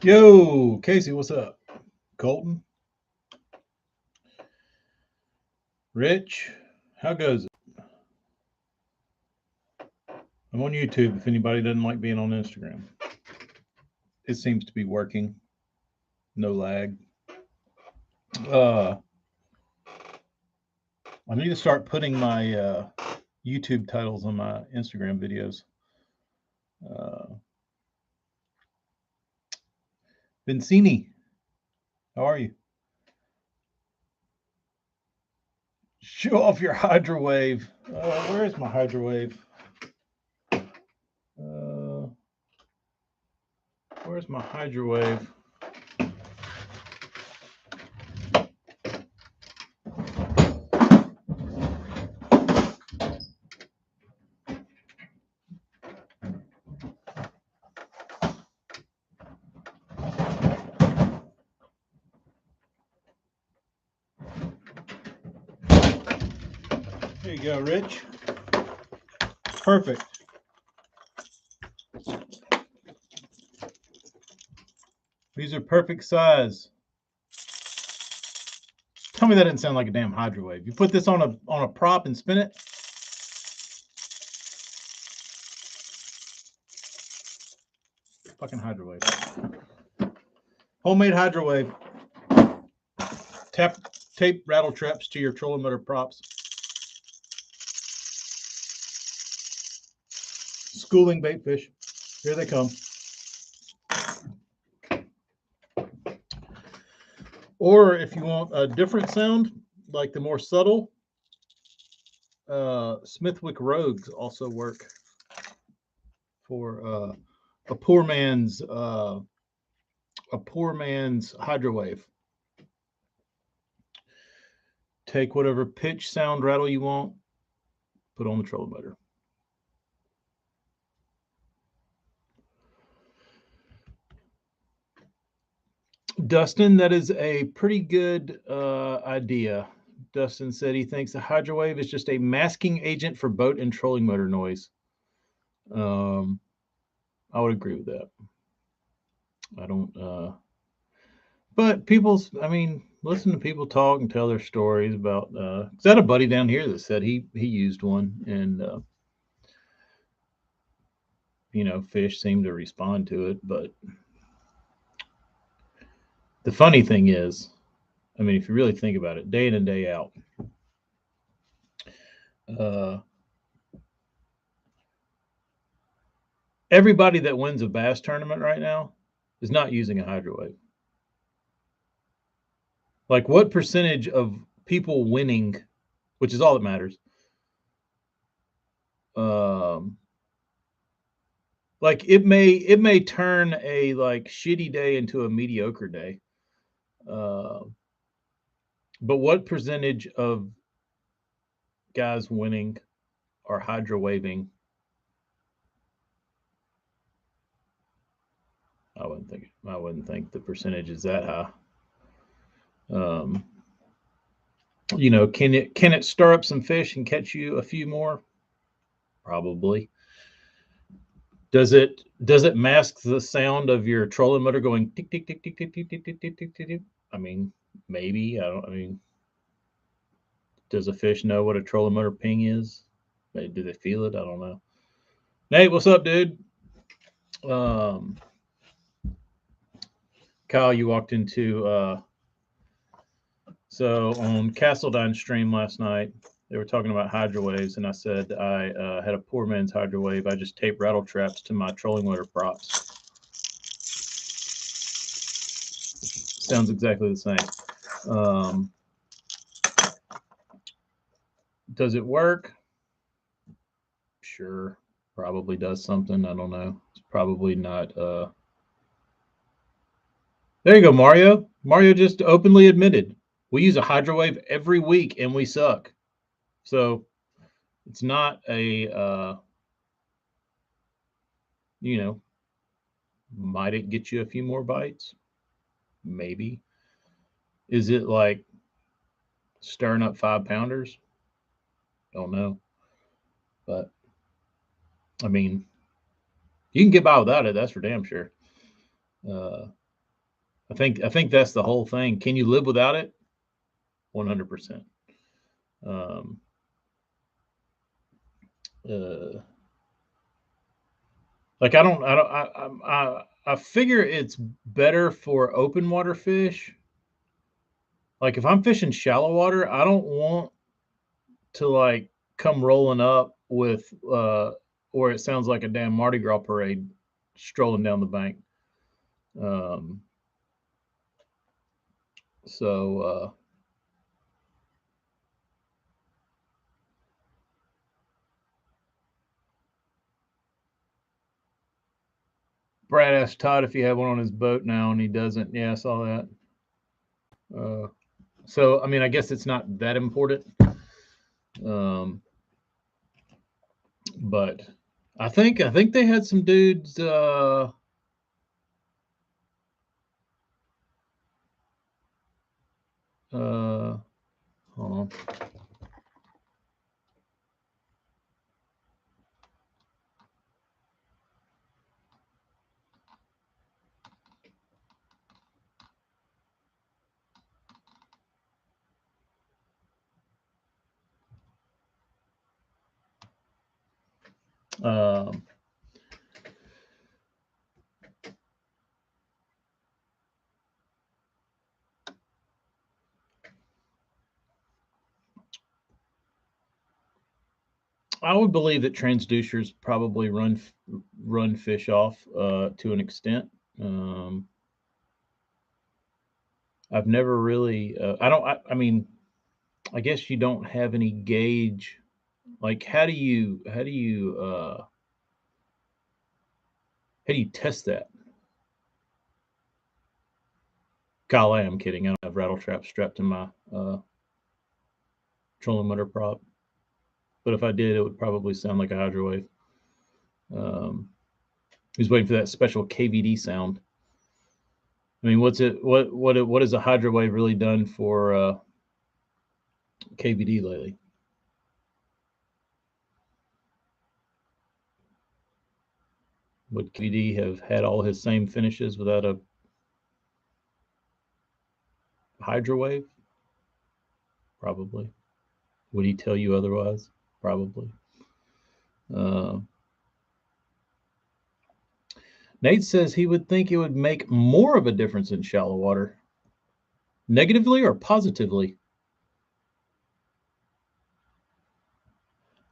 Yo, Casey, what's up? Colton, Rich, how goes it? I'm on YouTube if anybody doesn't like being on Instagram. It seems to be working. No lag. Uh, I need to start putting my YouTube titles on my Instagram videos. Uh, Vincini, how are you? Show off your Hydrowave. Where is my Hydrowave? Uh, where's my Hydrowave? There you go, Rich. Perfect. These are perfect size. Tell me that didn't sound like a damn Hydrowave. You put this on a prop and spin it. Fucking Hydrowave. Homemade Hydrowave. Tape rattle traps to your trolling motor props. Schooling bait fish. Here they come. Or if you want a different sound, like the more subtle, Smithwick Rogues also work for a poor man's Hydrowave. Take whatever pitch, sound, rattle you want, put on the trolling motor. Dustin, that is a pretty good idea. Dustin said he thinks the Hydrowave is just a masking agent for boat and trolling motor noise. I would agree with that. I don't, but listen to people talk and tell their stories about, 'cause I had a buddy down here that said he used one and, fish seemed to respond to it. But the funny thing is, if you really think about it, day in and day out, everybody that wins a bass tournament right now is not using a Hydrowave. Like, what percentage of people winning, which is all that matters, like it may turn a like shitty day into a mediocre day. But what percentage of guys winning are Hydrowaving? I wouldn't think the percentage is that high. Can it stir up some fish and catch you a few more? Probably. Does it mask the sound of your trolling motor going tick tick tick tick tick tick tick tick tick tick tick tick? Maybe. Does a fish know what a trolling motor ping is? Do they feel it? I don't know. Nate, what's up, dude? Kyle, you walked into so on Castledine stream last night, they were talking about Hydrowaves, and I said I had a poor man's Hydrowave. I just tape rattle traps to my trolling motor props. Sounds exactly the same. Does it work? Sure, probably does something. I don't know. It's probably not. There you go, Mario. Mario just openly admitted we use a Hydrowave every week and we suck. So it's not a, might it get you a few more bites? Maybe. Is it like stirring up 5-pounders? Don't know. But you can get by without it. That's for damn sure. I think that's the whole thing. Can you live without it? 100%. Like I figure it's better for open water fish. Like if I'm fishing shallow water, I don't want to like come rolling up with or it sounds like a damn Mardi Gras parade strolling down the bank. Um, so Brad asked Todd if he had one on his boat now, and he doesn't. Yeah, I saw that. So I mean, I guess it's not that important. But I think they had some dudes. Hold on. I would believe that transducers probably run fish off to an extent. I've never really. I don't. I mean, I guess you don't have any gauge. Like, how do you test that? Kyle, I am kidding. I don't have rattle traps strapped to my trolling motor prop. But if I did, it would probably sound like a Hydrowave. He's waiting for that special KVD sound. I mean, what has a Hydrowave really done for KVD lately? Would KVD have had all his same finishes without a Hydrowave? Probably. Would he tell you otherwise? Probably. Nate says he would think it would make more of a difference in shallow water. Negatively or positively?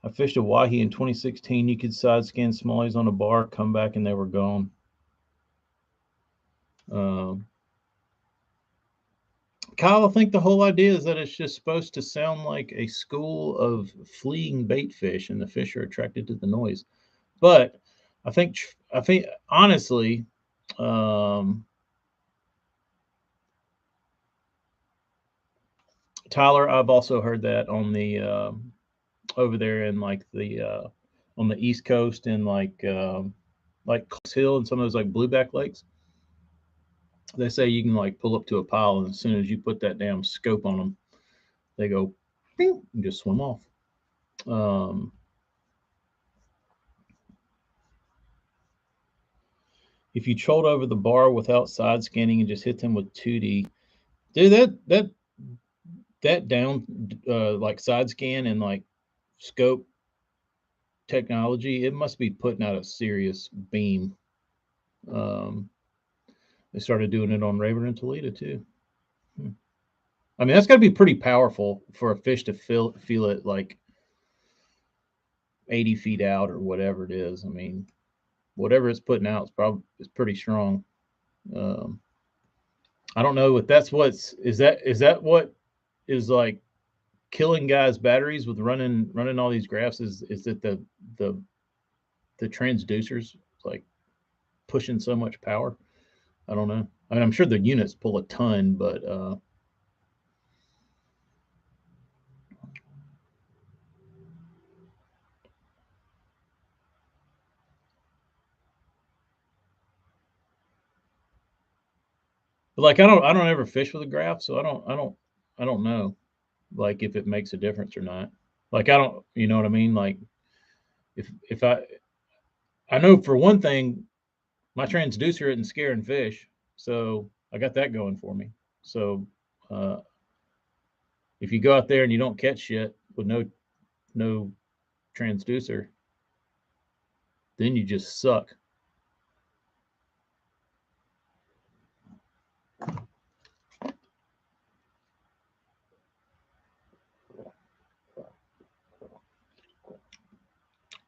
I fished a Wahi in 2016. You could side scan smallies on a bar, come back, and they were gone. Kyle, I think the whole idea is that it's just supposed to sound like a school of fleeing bait fish, and the fish are attracted to the noise. But I think honestly, Tyler, I've also heard that on the over there in like the on the East Coast in like Coles Hill and some of those like blueback lakes. They say you can like pull up to a pile, and as soon as you put that damn scope on them, they go bing, and just swim off. If you trolled over the bar without side scanning and just hit them with 2D, dude, that down like side scan and like scope technology, it must be putting out a serious beam. They started doing it on Rayburn and Toledo too. I mean, that's got to be pretty powerful for a fish to feel it like 80 feet out or whatever it is. I mean, whatever it's putting out is pretty strong. I don't know if that's is that what is like killing guys' batteries with running all these graphs? Is it the transducers like pushing so much power? I don't know. I mean, I'm sure the units pull a ton, but like I don't ever fish with a graph, so I don't know like if it makes a difference or not. Like I don't, you know what I mean? Like if I know for one thing, my transducer isn't scaring fish, so I got that going for me. So if you go out there and you don't catch shit with no transducer, then you just suck.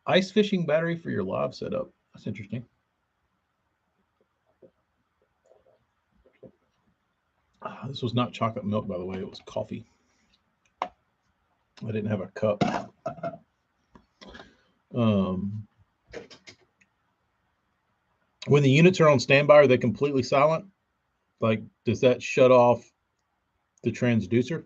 Ice fishing battery for your live setup. That's interesting. This was not chocolate milk, by the way. It was coffee. I didn't have a cup. When the units are on standby, are they completely silent? Like, does that shut off the transducer?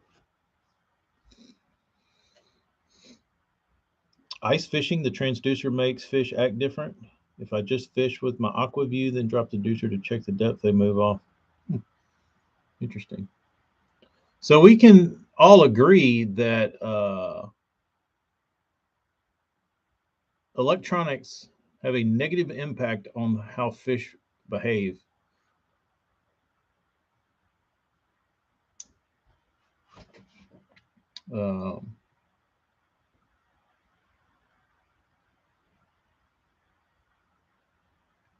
Ice fishing, the transducer makes fish act different. If I just fish with my aqua view, then drop the deucer to check the depth, they move off. Interesting. So we can all agree that electronics have a negative impact on how fish behave. Um,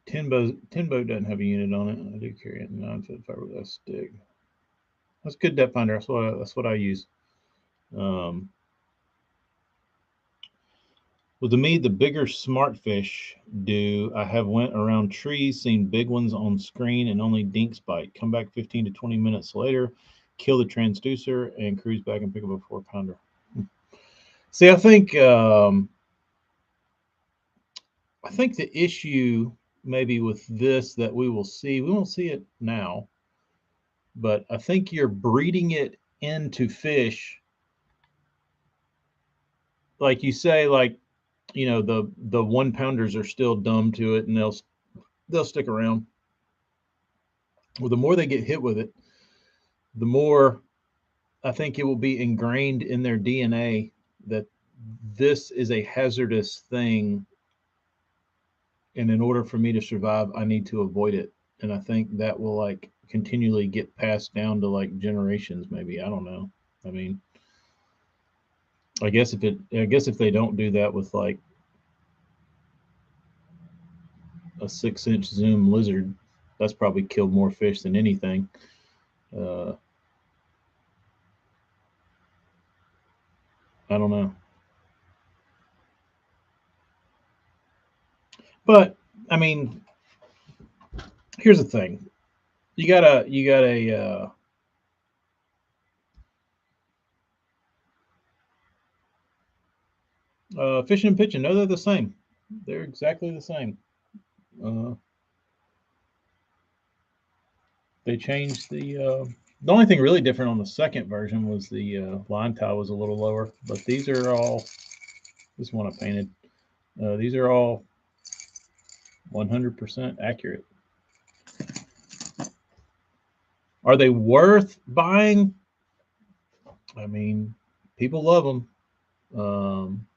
Tin boat doesn't have a unit on it. I do carry it 9-foot fiberglass stick. That's good depth finder. That's what I use. Well, to me, the bigger smart fish do. I have went around trees, seen big ones on screen, and only dinks bite. Come back 15 to 20 minutes later, kill the transducer, and cruise back and pick up a 4-pounder. See, I think the issue maybe with this that we won't see it now, but I think you're breeding it into fish, like you say, like, you know, the 1-pounders are still dumb to it, and they'll stick around. Well, the more they get hit with it, the more I think it will be ingrained in their DNA that this is a hazardous thing, and in order for me to survive, I need to avoid it. And I think that will like continually get passed down to like generations, maybe. I don't know. I mean, I guess if they don't do that with like a 6-inch zoom lizard, that's probably killed more fish than anything. I don't know. But I mean, here's the thing: you got a fishing and pitching. No, they're the same. They're exactly the same. Uh, they changed the only thing really different on the second version was the line tie was a little lower, but these are all. This one I painted. These are all 100% accurate. Are they worth buying? I mean, people love them. Um,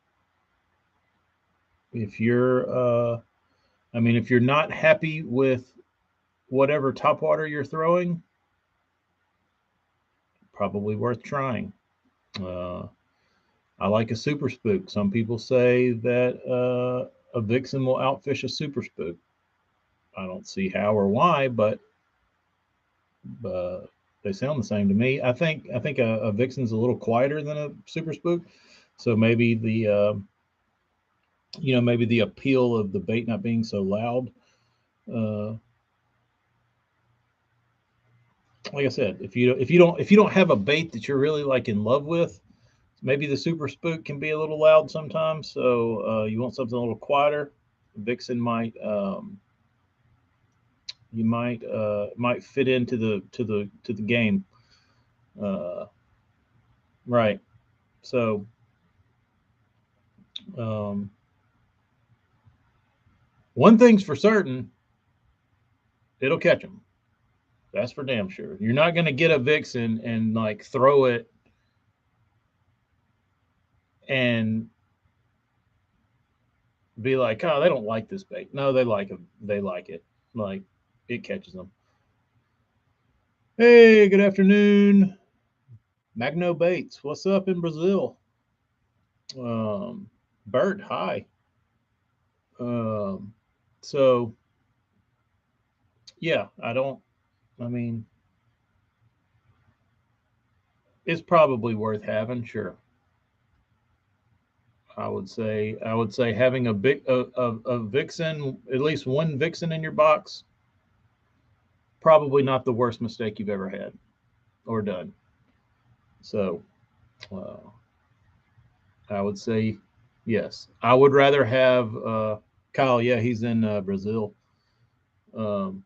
if you're, if you're not happy with whatever topwater you're throwing, probably worth trying. Uh, I like a super spook. Some people say that a vixen will outfish a super spook. I don't see how or why, but they sound the same to me. I think a vixen's a little quieter than a super spook, so maybe maybe the appeal of the bait not being so loud. Uh, like I said, if you don't have a bait that you're really like in love with, maybe the super spook can be a little loud sometimes. So you want something a little quieter. Vixen might fit into the game. Uh, right. So um, one thing's for certain, it'll catch them. That's for damn sure. You're not going to get a vixen and like throw it and be like, oh, they don't like this bait. No, they like it. They like it. Like it catches them. Hey, good afternoon. Magno Bates, what's up in Brazil? Bert, hi. Um, so, yeah, I mean, it's probably worth having, sure. I would say having a Vixen, at least one Vixen in your box, probably not the worst mistake you've ever had or done. So, uh, I would say yes. I would rather have Kyle. Yeah, he's in Brazil. Um,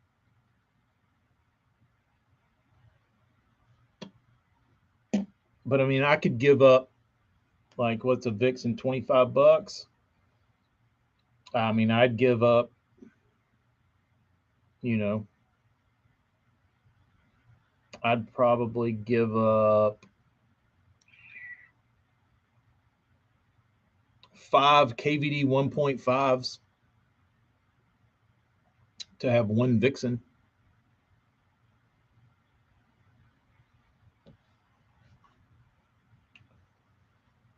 but I mean, I could give up like what's a Vixen, $25. I mean, I'd give up, you know, I'd probably give up 5 KVD 1.5s to have one Vixen.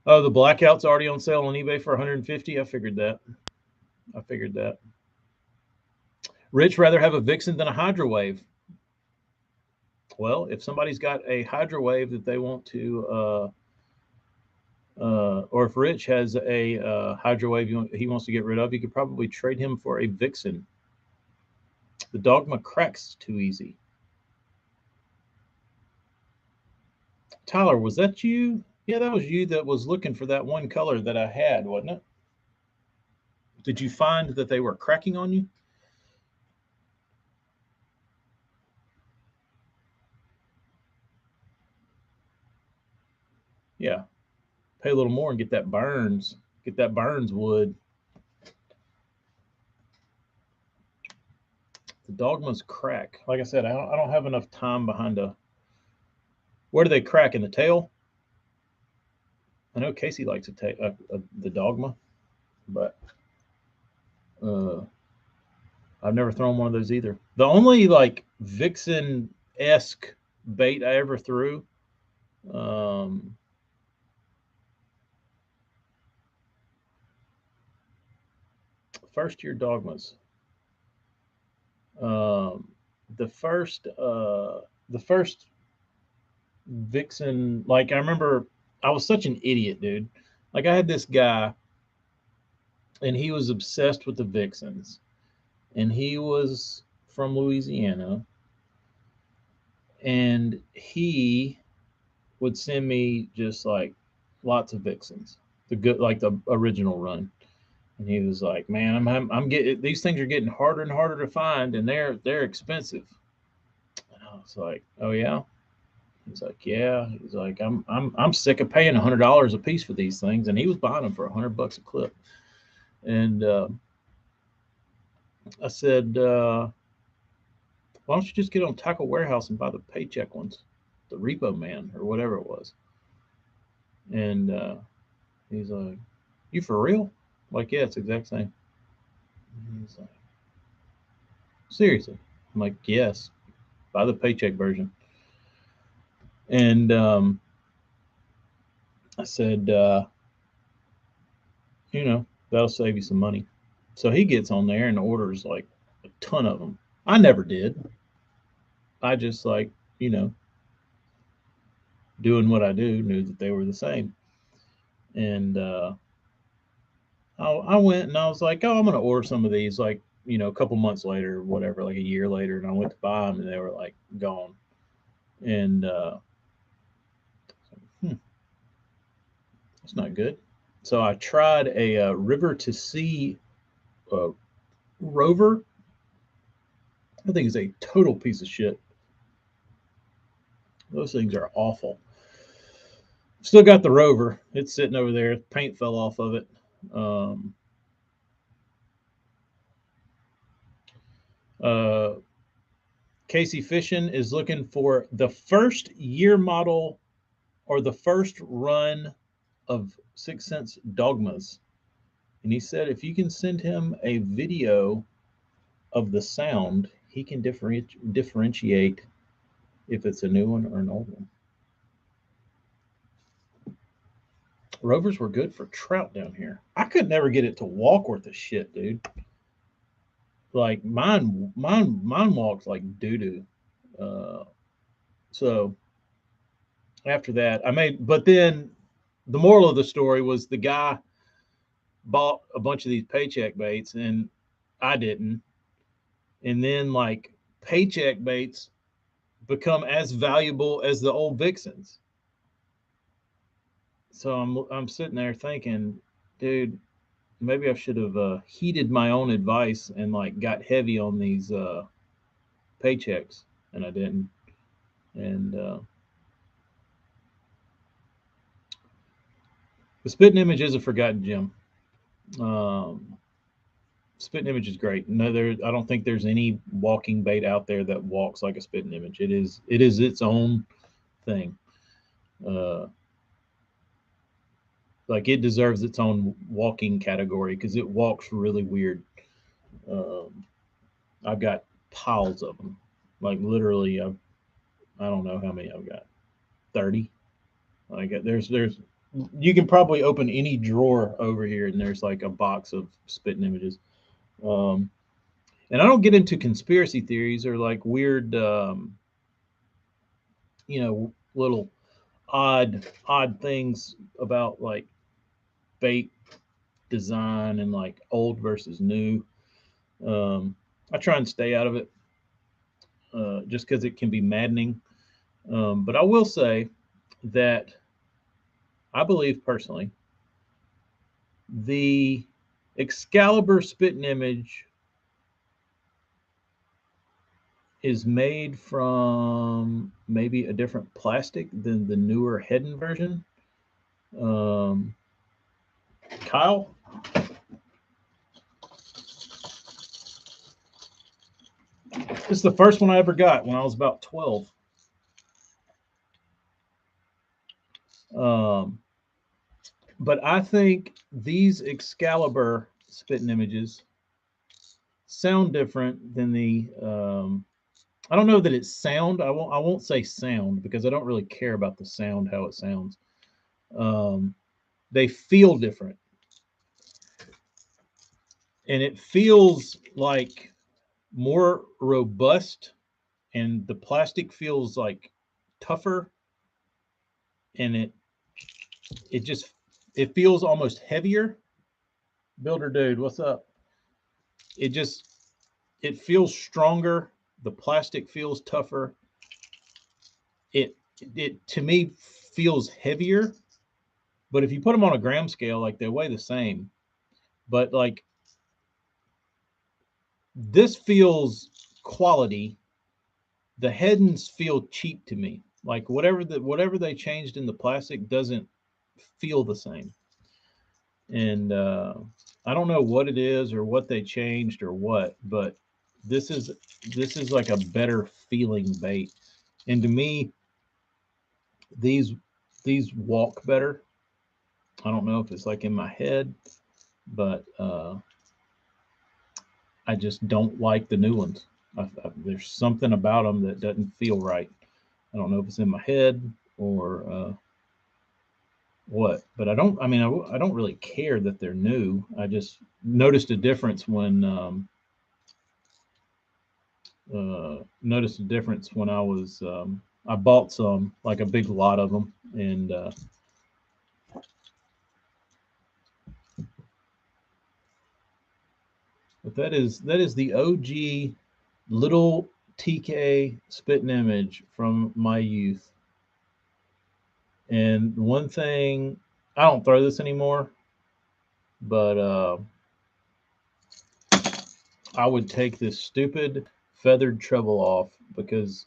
Oh, the blackout's already on sale on eBay for 150. I figured that. I figured that. Rich rather have a Vixen than a Hydrowave. Well, if somebody's got a Hydrowave that they want to, or if Rich has a Hydrowave he wants to get rid of, you could probably trade him for a Vixen. The Dogma cracks too easy. Tyler, was that you? Yeah, that was you that was looking for that one color that I had, wasn't it? Did you find that they were cracking on you? Yeah. Pay a little more and get that Burns. Get that Burns wood. The Dogmas crack. Like I said, I don't have enough time behind a. Where do they crack in the tail? I know Casey likes to take the Dogma, but uh, I've never thrown one of those either. The only like Vixen esque bait I ever threw, um, first year Dogmas. Um, the first Vixen, like I remember, I was such an idiot, dude. Like I had this guy, and he was obsessed with the Vixens, and he was from Louisiana, and he would send me just like lots of Vixens, the good, like the original run. And he was like, "Man, I'm getting these things are getting harder and harder to find, and they're expensive." And I was like, "Oh yeah." He's like, "Yeah." He's like, I'm sick of paying $100 a piece for these things," and he was buying them for $100 a clip. And I said, "Why don't you just get on Tackle Warehouse and buy the paycheck ones, the Repo Man or whatever it was?" And he's like, "You for real?" I'm like, "Yeah, it's the exact same." And he's like, "Seriously?" I'm like, "Yes, buy the paycheck version." And I said, that'll save you some money. So he gets on there and orders like a ton of them. I never did. I just like, you know, doing what I do, knew that they were the same. And I went and I was like, "Oh, I'm going to order some of these like, a couple months later, whatever, like a year later." And I went to buy them and they were like gone. And hmm, that's not good. So I tried a river to sea uh, rover. I think it's a total piece of shit. Those things are awful. Still got the rover. It's sitting over there. Paint fell off of it. Um, uh, Casey Fishing is looking for the first year model or the first run of Six Sense Dogmas. And he said if you can send him a video of the sound, he can differentiate if it's a new one or an old one. Rovers were good for trout down here. I could never get it to walk worth a shit, dude. Like mine walks like doo doo. So after that, I made. But then the moral of the story was the guy bought a bunch of these paycheck baits and I didn't. And then like paycheck baits become as valuable as the old Vixens. So I'm sitting there thinking, dude, maybe I should have heeded my own advice and like got heavy on these paychecks, and I didn't. And the spitting image is a forgotten gem. Um, spitting image is great. No, I don't think there's any walking bait out there that walks like a spitting image. It is its own thing. Uh, like it deserves its own walking category because it walks really weird. Um, I've got piles of them. Like literally, I don't know how many I've got. 30. Like there's you can probably open any drawer over here and there's like a box of spitting images. Um, and I don't get into conspiracy theories or like weird, little odd things about like bait design and like old versus new. I try and stay out of it just because it can be maddening. But I will say that I believe personally the Excalibur spitting image is made from maybe a different plastic than the newer Hedden version. Um, Kyle, this is the first one I ever got when I was about 12. Um, but I think these Excalibur spitting images sound different than the. I don't know that it's sound. I won't say sound because I don't really care about the sound how it sounds. Um, they feel different, and it feels like more robust, and the plastic feels like tougher, and it feels almost heavier. Builder dude, what's up? It just it feels stronger. The plastic feels tougher. It to me feels heavier. But if you put them on a gram scale, like they weigh the same. But like this feels quality. The Heddens feel cheap to me. Like whatever they changed in the plastic doesn't feel the same. And I don't know what it is or what they changed or what, but this is this is like a better feeling bait. And to me, these these walk better. I don't know if it's like in my head, but I just don't like the new ones. There's something about them that doesn't feel right. I don't know if it's in my head or what, but I don't. I mean, I don't really care that they're new. I just noticed a difference when I was I bought some like a big lot of them, and but that is the OG little TK spitting image from my youth. And one thing, I don't throw this anymore, but I would take this stupid feathered treble off because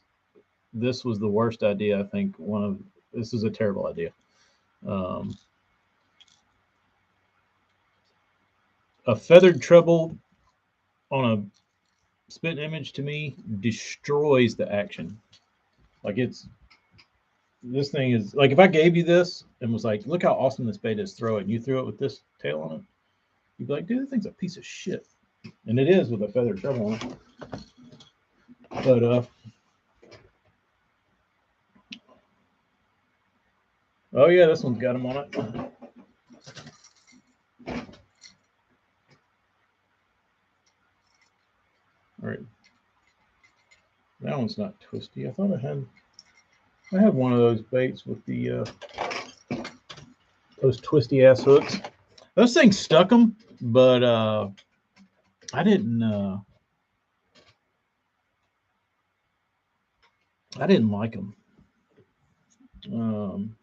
this was the worst idea. I think this is a terrible idea. Um, a feathered treble on a spit image to me destroys the action. Like this thing is like if I gave you this and was like, look how awesome this bait is, throw it, and you threw it with this tail on it, you'd be like, dude, that thing's a piece of shit. And it is with a feathered treble on it. But Oh yeah, this one's got them on it. All right, that one's not twisty. I thought I had one of those baits with the those twisty ass hooks. Those things stuck them, but I didn't. I didn't like them. Um,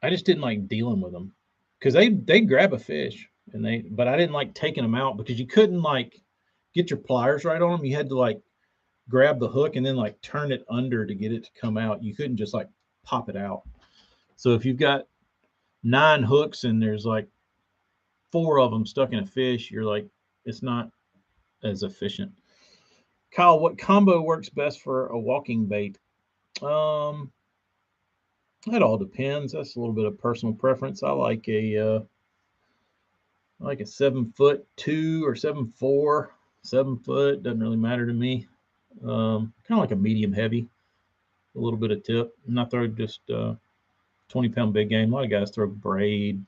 I just didn't like dealing with them because they grab a fish and but I didn't like taking them out because you couldn't like get your pliers right on them. You had to like grab the hook and then like turn it under to get it to come out. You couldn't just like pop it out. So if you've got 9 hooks and there's like 4 of them stuck in a fish, you're like, it's not as efficient. Kyle, what combo works best for a walking bait? Um, it all depends. That's a little bit of personal preference. I like a 7'2" or 7'4", 7 foot. Doesn't really matter to me. Kind of like a medium heavy, a little bit of tip. And I throw just 20-pound big game. A lot of guys throw braid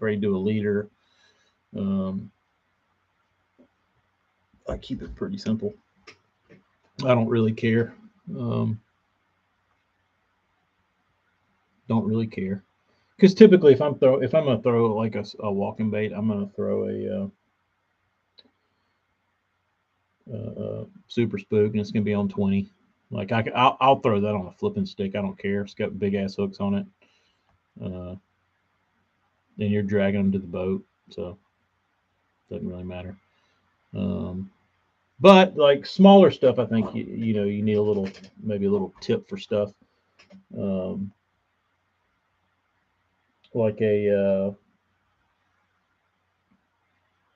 to a leader. Um, I keep it pretty simple. I don't really care. Um, don't really care because typically if I'm gonna throw like a walking bait, I'm gonna throw a super spook and it's gonna be on 20. Like I'll throw that on a flipping stick. I don't care. It's got big ass hooks on it. Uh, then you're dragging them to the boat, so it doesn't really matter. Um, but like smaller stuff, I think you need a little maybe a little tip for stuff. Um, like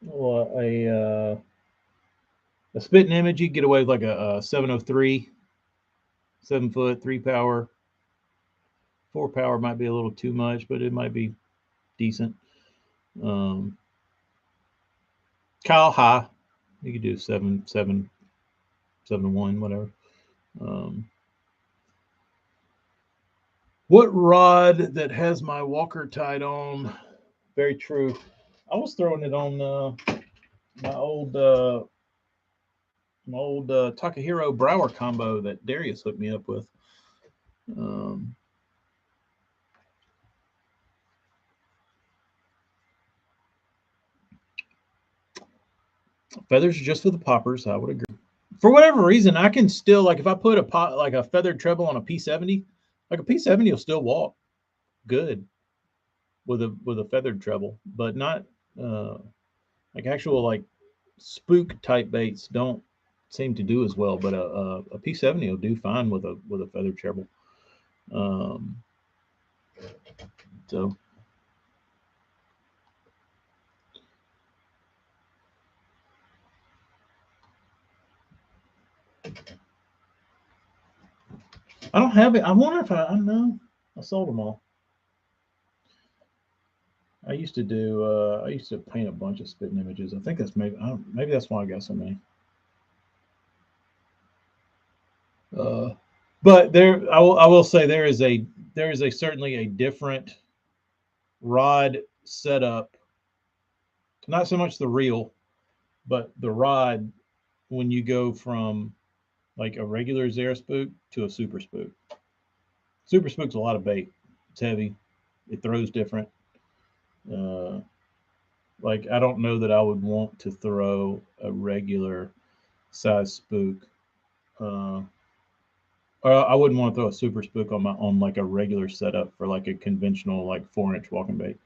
well, a spitting image, you can get away with like a 703, 7 foot, 3 power. 4 power might be a little too much, but it might be decent. Um, Kyle high, you could do 7, 1, whatever. Um, what rod that has my walker tied on? Very true. I was throwing it on my old uh, Takahiro Brower combo that Darius hooked me up with. Um, Feathers are just for the poppers. I would agree. For whatever reason, I can still like if I put a pot like a feathered treble on a P70, like a P70 will still walk good with a feathered treble, but not uh, like actual like spook type baits don't seem to do as well. But a P70 will do fine with a feathered treble. Um, so I don't have it. I wonder if I don't know. I sold them all. I used to do. I used to paint a bunch of spitting images. I think that's maybe that's why I got so many. Uh, but I will say there is a certainly a different rod setup. Not so much the reel, but the rod when you go from like a regular Zara spook to a super spook. Super spook's a lot of bait. It's heavy. It throws different. Uh, like I don't know that I would want to throw a regular size spook. Uh, or I wouldn't want to throw a super spook on like a regular setup for like a conventional like 4-inch walking bait.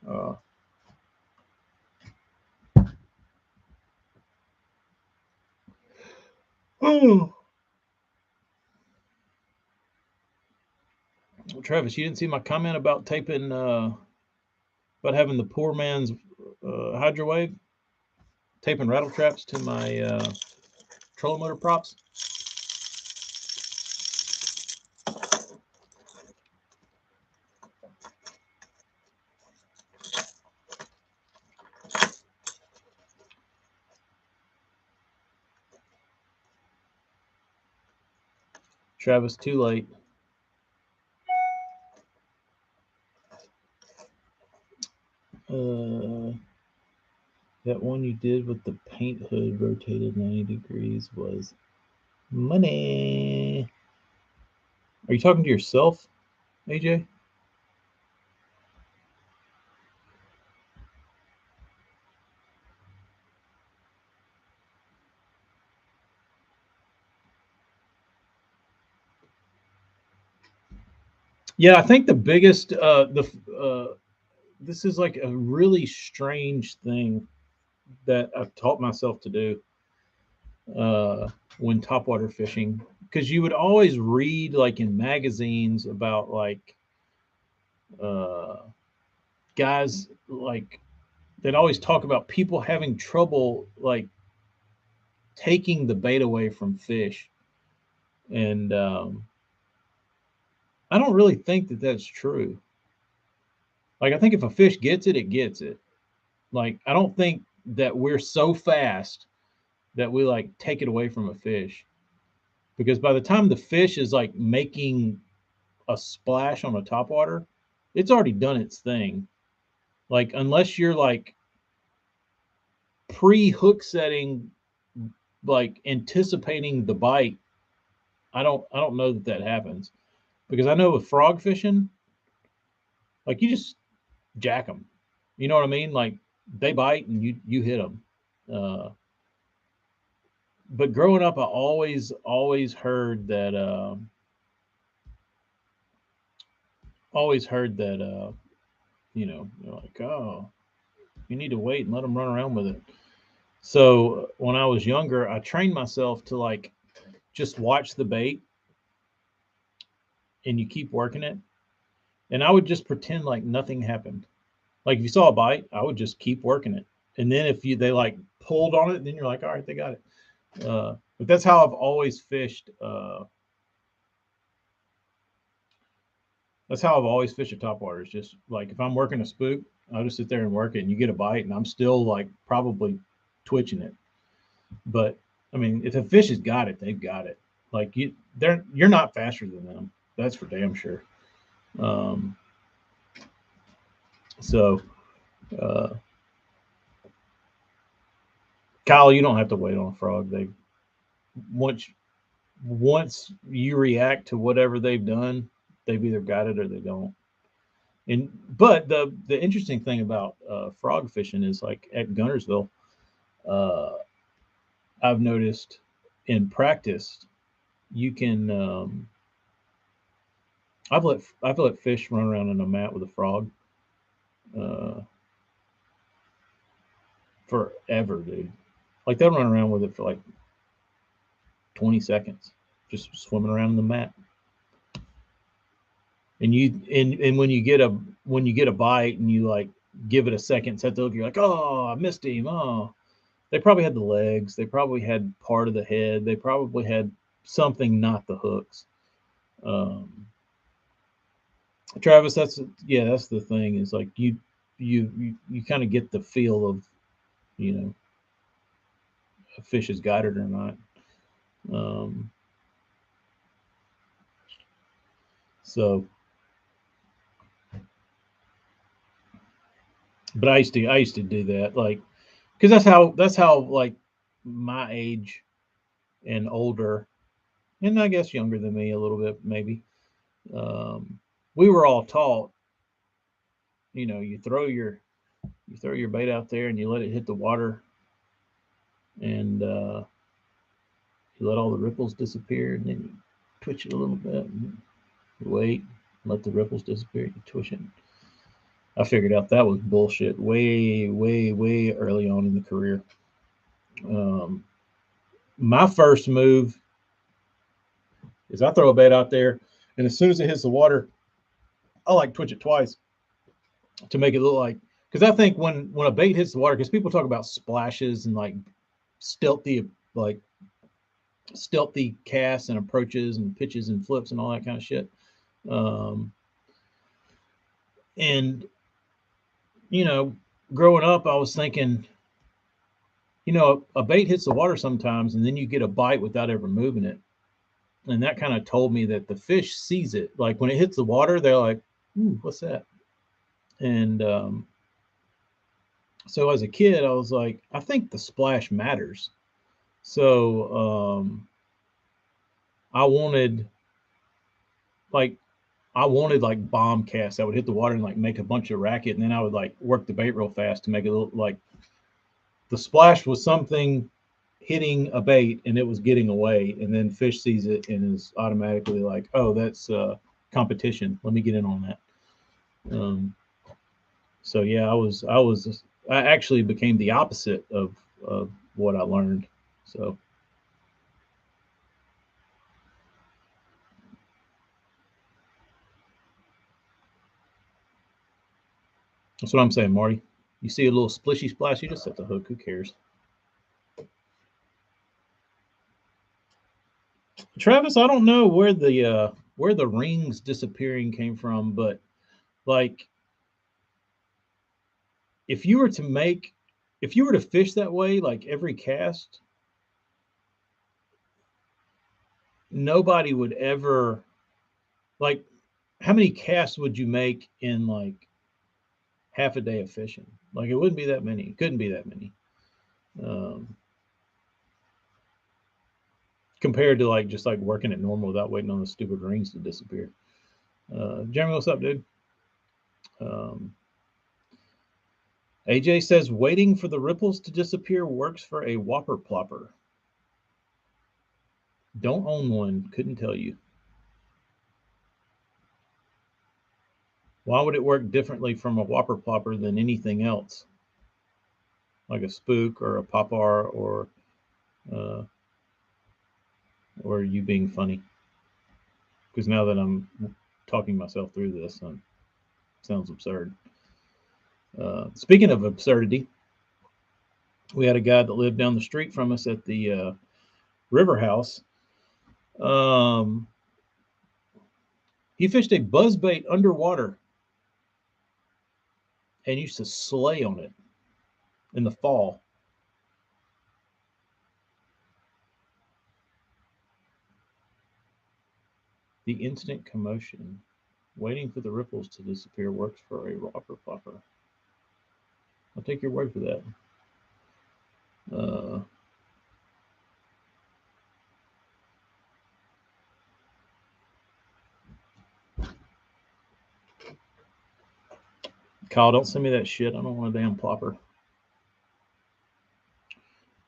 Uh, oh, Travis, you didn't see my comment about taping about having the poor man's Hydrowave, taping rattle traps to my trolling motor props. Travis, too late. That one you did with the paint hood rotated 90 degrees was money. Are you talking to yourself, AJ? Yeah, I think the biggest the this is like a really strange thing that I've taught myself to do when topwater fishing, because you would always read like in magazines about like uh, guys like they'd always talk about people having trouble like taking the bait away from fish, and I don't really think that that's true. Like I think if a fish gets it, it gets it. Like I don't think that we're so fast that we like take it away from a fish, because by the time the fish is like making a splash on a topwater, it's already done its thing. Like unless you're like pre-hook setting, like anticipating the bite, I don't know that that happens, because I know with frog fishing, like you just jack them. You know what I mean? Like they bite and you hit them. Uh, but growing up, I always heard that you know, you're like, oh, you need to wait and let them run around with it. So when I was younger, I trained myself to like just watch the bait and you keep working it. And I would just pretend like nothing happened. Like if you saw a bite, I would just keep working it. And then if you they like pulled on it, then you're like, all right, they got it. But that's how I've always fished. That's how I've always fished at topwater. It's just like if I'm working a spook, I'll just sit there and work it, and you get a bite, and I'm still like probably twitching it. But I mean, if a fish has got it, they've got it. Like you're not faster than them. That's for damn sure. Um, so, uh, Kyle, you don't have to wait on a frog. They once once you react to whatever they've done, they've either got it or they don't. And but the interesting thing about frog fishing is like at Gunnersville, uh, I've noticed in practice you can I've let fish run around in a mat with a frog uh, forever, dude. Like they'll run around with it for like 20 seconds, just swimming around in the mat. And when you get a bite and you like give it a second set to look, you're like, oh, I missed him. Oh, they probably had the legs, they probably had part of the head, they probably had something, not the hooks. Um, Travis, that's the thing is like you kind of get the feel of you know a fish is guided or not. Um, so, but I used to do that like because that's how like my age and older, and I guess younger than me a little bit maybe. Um, we were all taught, you throw your bait out there and you let it hit the water, and you let all the ripples disappear, and then you twitch it a little bit, and you wait, let the ripples disappear, you twitch it. I figured out that was bullshit way, way, way early on in the career. Um, my first move is I throw a bait out there, and as soon as it hits the water, I like twitch it twice to make it look like, because I think when a bait hits the water, because people talk about splashes and like stealthy like stealthy casts and approaches and pitches and flips and all that kind of shit. Um, and you know, growing up, I was thinking, a bait hits the water sometimes, and then you get a bite without ever moving it, and that kind of told me that the fish sees it. Like when it hits the water, they're like, "Ooh, what's that?" And So as a kid, I was like, I think the splash matters. So I wanted like I wanted like bomb casts. I would hit the water and like make a bunch of racket, and then I would like work the bait real fast to make it look like the splash was something hitting a bait and it was getting away, and then fish sees it and is automatically like, oh, that's competition. Let me get in on that. So yeah, I actually became the opposite of what I learned. So that's what I'm saying, Marty. You see a little splishy splash, you just set the hook. Who cares? Travis, I don't know where the rings disappearing came from, but like if you were to make if you were to fish that way, like every cast, nobody would ever like how many casts would you make in like half a day of fishing? Like it wouldn't be that many. It couldn't be that many. Um, Compared to like just like working it normal without waiting on the stupid rings to disappear. Jeremy, what's up, dude? Um, AJ says waiting for the ripples to disappear works for a whopper plopper. Don't own one. Couldn't tell you. Why would it work differently from a whopper plopper than anything else, like a spook or a popar uh, or you being funny? Because now that I'm talking myself through this, it sounds absurd. Speaking of absurdity, we had a guy that lived down the street from us at the river house. Um, he fished a buzzbait underwater and used to slay on it in the fall. The instant commotion, waiting for the ripples to disappear, works for a whopper plopper. I'll take your word for that. Uh, Kyle, don't send me that shit. I don't want a damn plopper.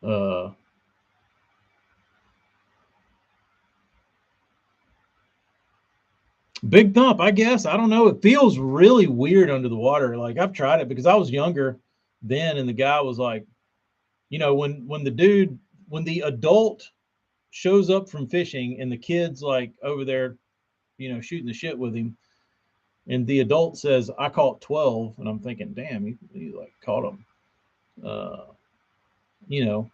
Uh, Big thump, I guess. I don't know. It feels really weird under the water. Like I've tried it because I was younger then, and the guy was like, when the adult shows up from fishing and the kid's like over there, shooting the shit with him, and the adult says, "I caught 12," and I'm thinking, "Damn, he like caught him." Uh, you know,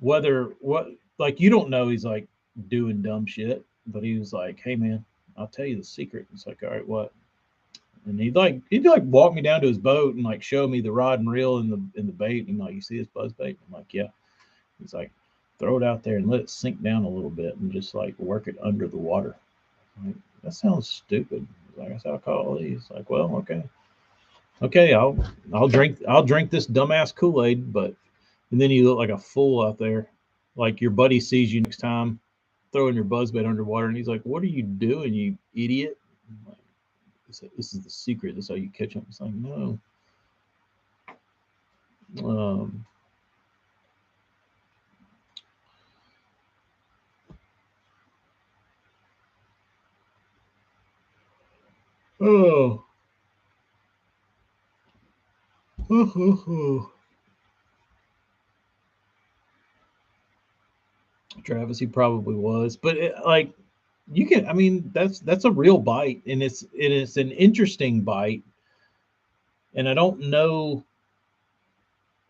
whether what like you don't know he's like doing dumb shit, but he was like, "Hey man, I'll tell you the secret." It's like, "All right, what?" And he'd like walk me down to his boat and like show me the rod and reel and the bait. And like, you see this buzz bait? I'm like, yeah. He's like, throw it out there and let it sink down a little bit and just like work it under the water. I'm like, that sounds stupid. He's like, that's how I call all these. Like, well, okay, I'll drink this dumbass Kool-Aid, but and then you look like a fool out there. Like your buddy sees you next time throwing your buzzbait underwater, and he's like, "What are you doing, you idiot?" I'm like, this is the secret. This is how you catch them. It's like, no. Um, oh, Travis, he probably was, but like you can. I mean, that's a real bite, and it's an interesting bite, and I don't know.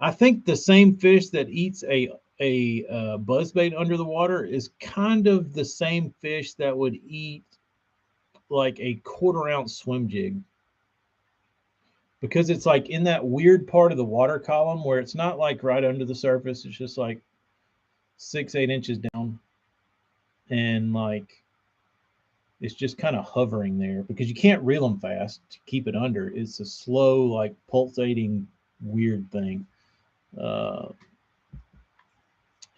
I think the same fish that eats a buzzbait under the water is kind of the same fish that would eat like a quarter-ounce swim jig because it's like in that weird part of the water column where it's not like right under the surface. It's just like 6-8 inches down, and like it's just kind of hovering there because you can't reel them fast to keep it under. It's a slow, like pulsating weird thing.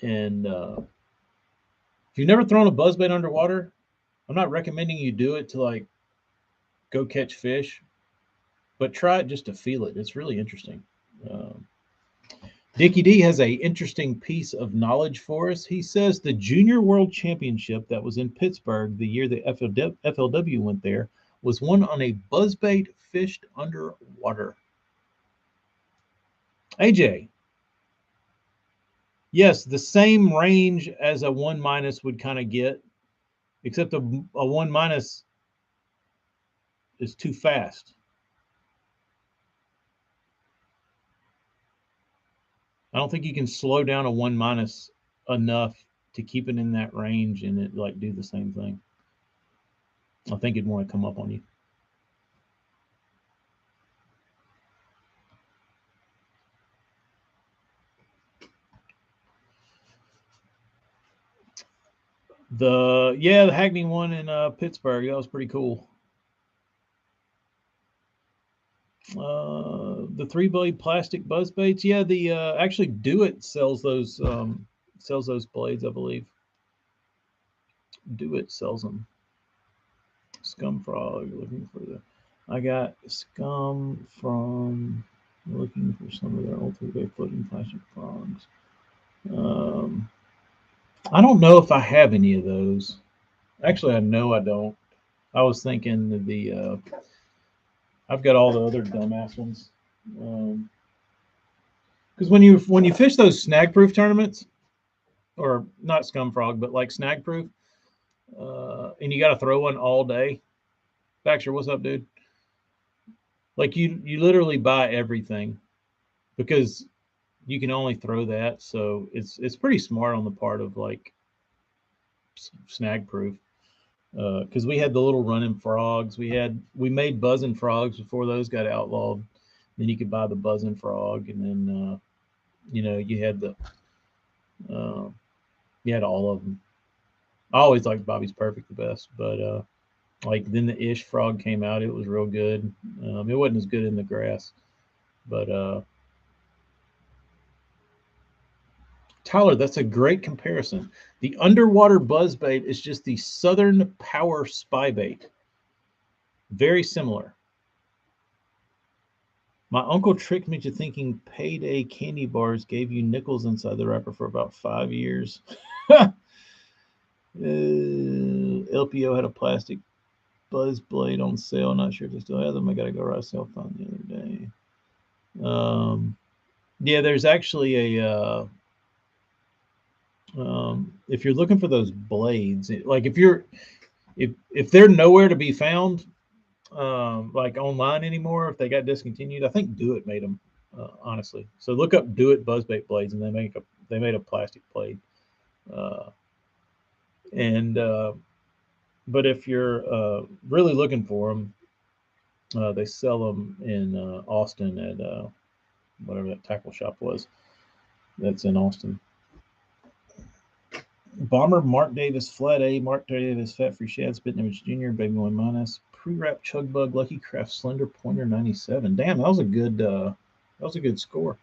And if you've never thrown a buzzbait underwater, I'm not recommending you do it to like go catch fish, but try it just to feel it. It's really interesting. Dickie D has a interesting piece of knowledge for us. He says the Junior World Championship that was in Pittsburgh the year the FLW went there was won on a buzzbait fished underwater. AJ, yes, the same range as a 1- would kind of get, except a 1- is too fast. I don't think you can slow down a 1- enough to keep it in that range and it like do the same thing. I think it'd want to come up on you. The Hackney one in Pittsburgh, that was pretty cool. The 3-blade plastic buzz baits, yeah. The actually Do It sells those blades, I believe. Do It sells them. Scum Frog, looking for the. I got Scum from looking for some of their ultra-big floating plastic frogs. I don't know if I have any of those. Actually, I know I don't. I was thinking the I've got all the other dumbass ones. Because when you fish those snag proof tournaments, or not scum frog, but like snag proof, and you got to throw one all day. Baxter, what's up, dude? Like you literally buy everything because you can only throw that. So it's pretty smart on the part of like snag proof. Because we had the little running frogs. We made buzzing frogs before those got outlawed. Then you could buy the buzzing frog, and then you had all of them. I always liked Bobby's Perfect the best, but like then the Ish frog came out. It was real good. It wasn't as good in the grass, but Tyler, that's a great comparison. The underwater buzzbait is just the Southern Power spy bait. Very similar. My uncle tricked me to thinking payday candy bars gave you nickels inside the wrapper for about 5 years. LPO had a plastic buzz blade on sale. Not sure if they still have them. I got to go right sale phone the other day. Yeah, there's actually a. If you're looking for those blades, like if they're nowhere to be found, like online anymore, if they got discontinued, I think Do It made them, honestly. So look up Do It buzzbait blades, and they made a plastic blade. And but if you're really looking for them, they sell them in Austin at whatever that tackle shop was. That's in Austin. Bomber, Mark Davis, Flat A, Mark Davis, Fat Free Shad, Spit Image Jr., Baby One -, Pre-Wrap Chug Bug, Lucky Craft, Slender Pointer 97. Damn, that was a good score.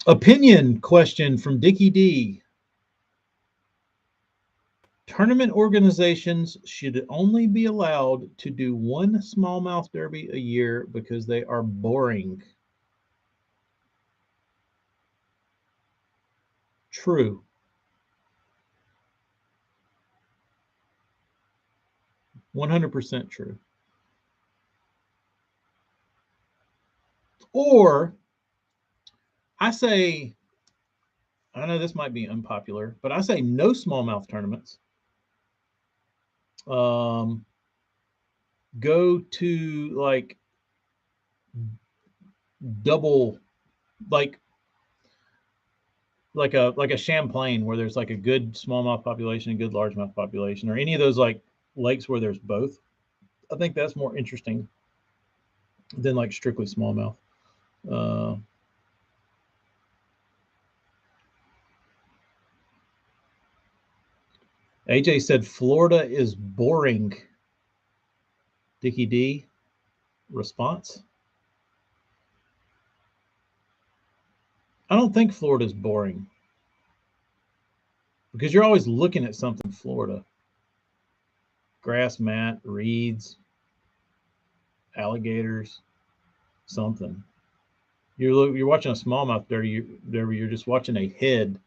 Opinion question from Dickie D. Tournament organizations should only be allowed to do one smallmouth derby a year because they are boring. True. 100% true. Or I say, I know this might be unpopular, but I say no smallmouth tournaments. Go to like double, like a Champlain where there's like a good smallmouth population, a good largemouth population, or any of those like lakes where there's both. I think that's more interesting than like strictly smallmouth. AJ said Florida is boring. Dickie D, response? I don't think Florida's boring because you're always looking at something in Florida. Grass mat, reeds, alligators, something. You're watching a smallmouth derby. You're just watching a head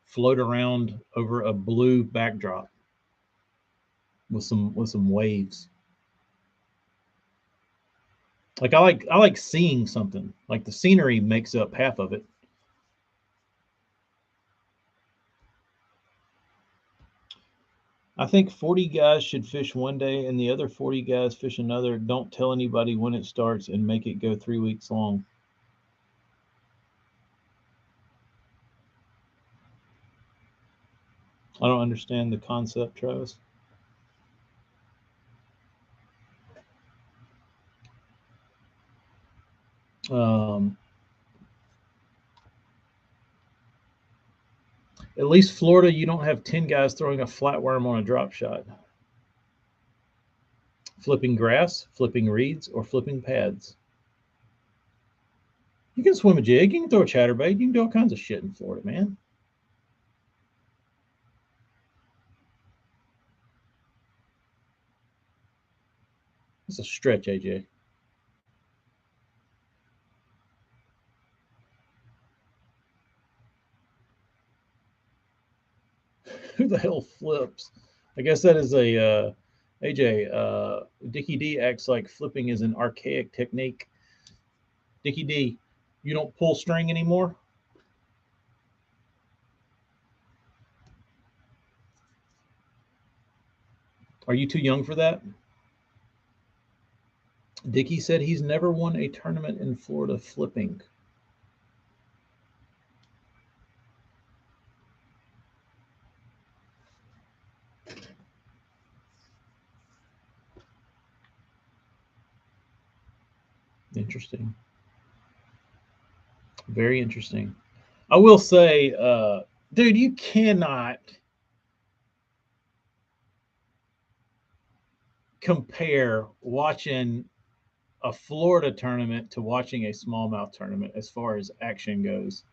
float around over a blue backdrop with some waves. Like I like seeing something. Like the scenery makes up half of it. I think 40 guys should fish one day and the other 40 guys fish another. Don't tell anybody when it starts and make it go 3 weeks long. I don't understand the concept, Travis. Um, at least Florida, you don't have 10 guys throwing a flatworm on a drop shot. Flipping grass, flipping reeds, or flipping pads. You can swim a jig, you can throw a chatterbait, you can do all kinds of shit in Florida, man. It's a stretch, AJ. Who the hell flips? I guess that is a AJ. Dickie D acts like flipping is an archaic technique. Dickie D, you don't pull string anymore? Are you too young for that? Dickie said he's never won a tournament in Florida flipping. Interesting. Very interesting. I will say, dude, you cannot compare watching a Florida tournament to watching a smallmouth tournament as far as action goes.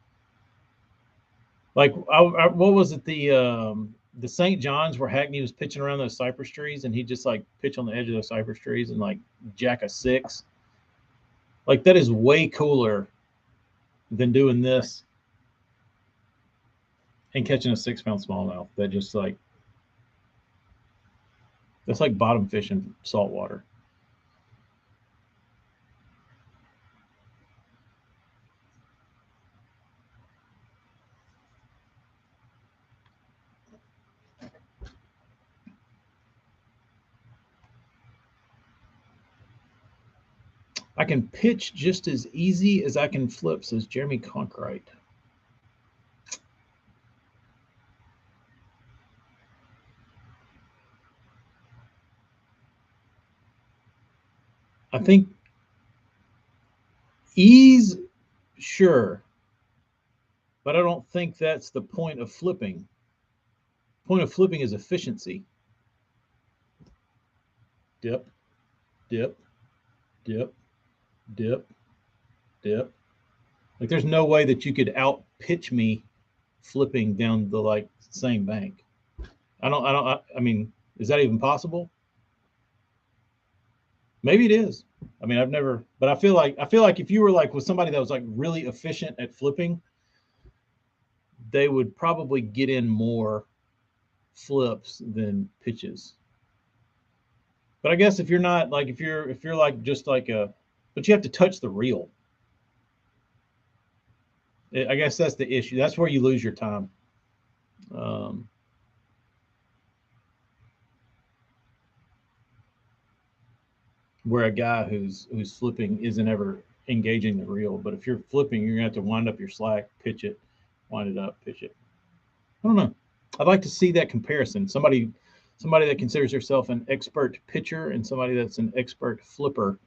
Like, what was it? The St. John's where Hackney was pitching around those cypress trees, and he just like pitch on the edge of those cypress trees and like jack a six. Like that is way cooler than doing this and catching a 6 pound smallmouth. That just like that's like bottom fishing saltwater. I can pitch just as easy as I can flip, says Jeremy Conkright. I think ease, sure, but I don't think that's the point of flipping. Point of flipping is efficiency. Dip, dip, dip, dip, dip. Like there's no way that you could out pitch me flipping down the like same bank. I mean, is that even possible? Maybe it is. I mean, I've never, but I feel like if you were like with somebody that was like really efficient at flipping, they would probably get in more flips than pitches. But I guess if you're not like if you're like just like a, but you have to touch the reel. I guess that's the issue. That's where you lose your time. Um, where a guy who's flipping isn't ever engaging the reel. But if you're flipping, you're gonna have to wind up your slack, pitch it, wind it up, pitch it. I don't know. I'd like to see that comparison. Somebody that considers herself an expert pitcher and somebody that's an expert flipper.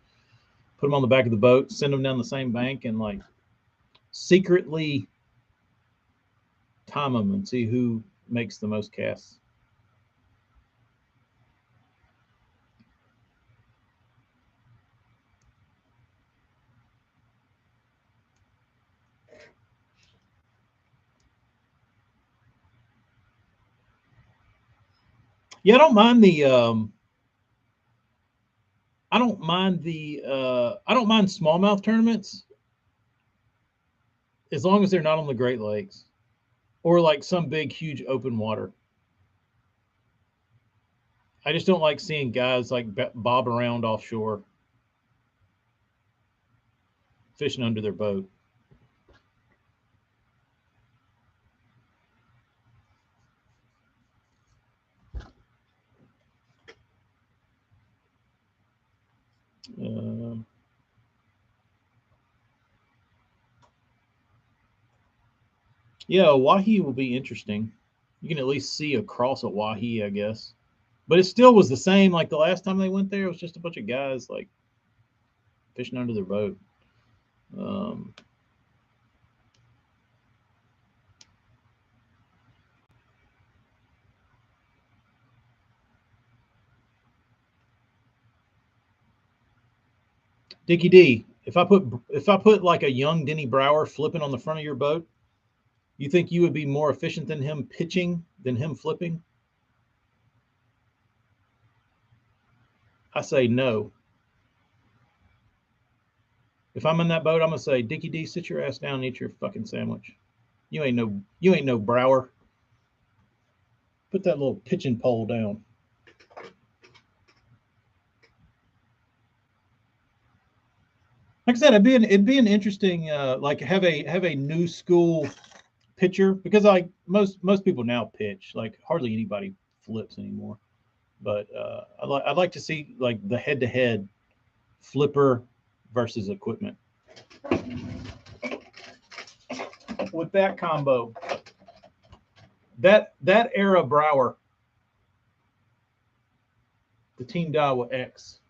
Put them on the back of the boat, send them down the same bank, and like secretly time them and see who makes the most casts. Yeah, I don't mind the I don't mind the I don't mind smallmouth tournaments as long as they're not on the Great Lakes or like some big huge open water. I just don't like seeing guys like bob around offshore fishing under their boat. Uh, yeah, Wahi will be interesting. You can at least see across a Wahi, I guess. But it still was the same. Like the last time they went there, it was just a bunch of guys like fishing under their boat. Um, Dickie D, if I put like a young Denny Brower flipping on the front of your boat, you think you would be more efficient than him pitching than him flipping? I say no. If I'm in that boat, I'm gonna say, Dickie D, sit your ass down and eat your fucking sandwich. You ain't no Brower. Put that little pitching pole down. Like I said, it'd be an interesting like have a new school pitcher because like most people now pitch like hardly anybody flips anymore. But I'd like to see like the head to head flipper versus equipment with that combo. That era Brower, the Team Daiwa X.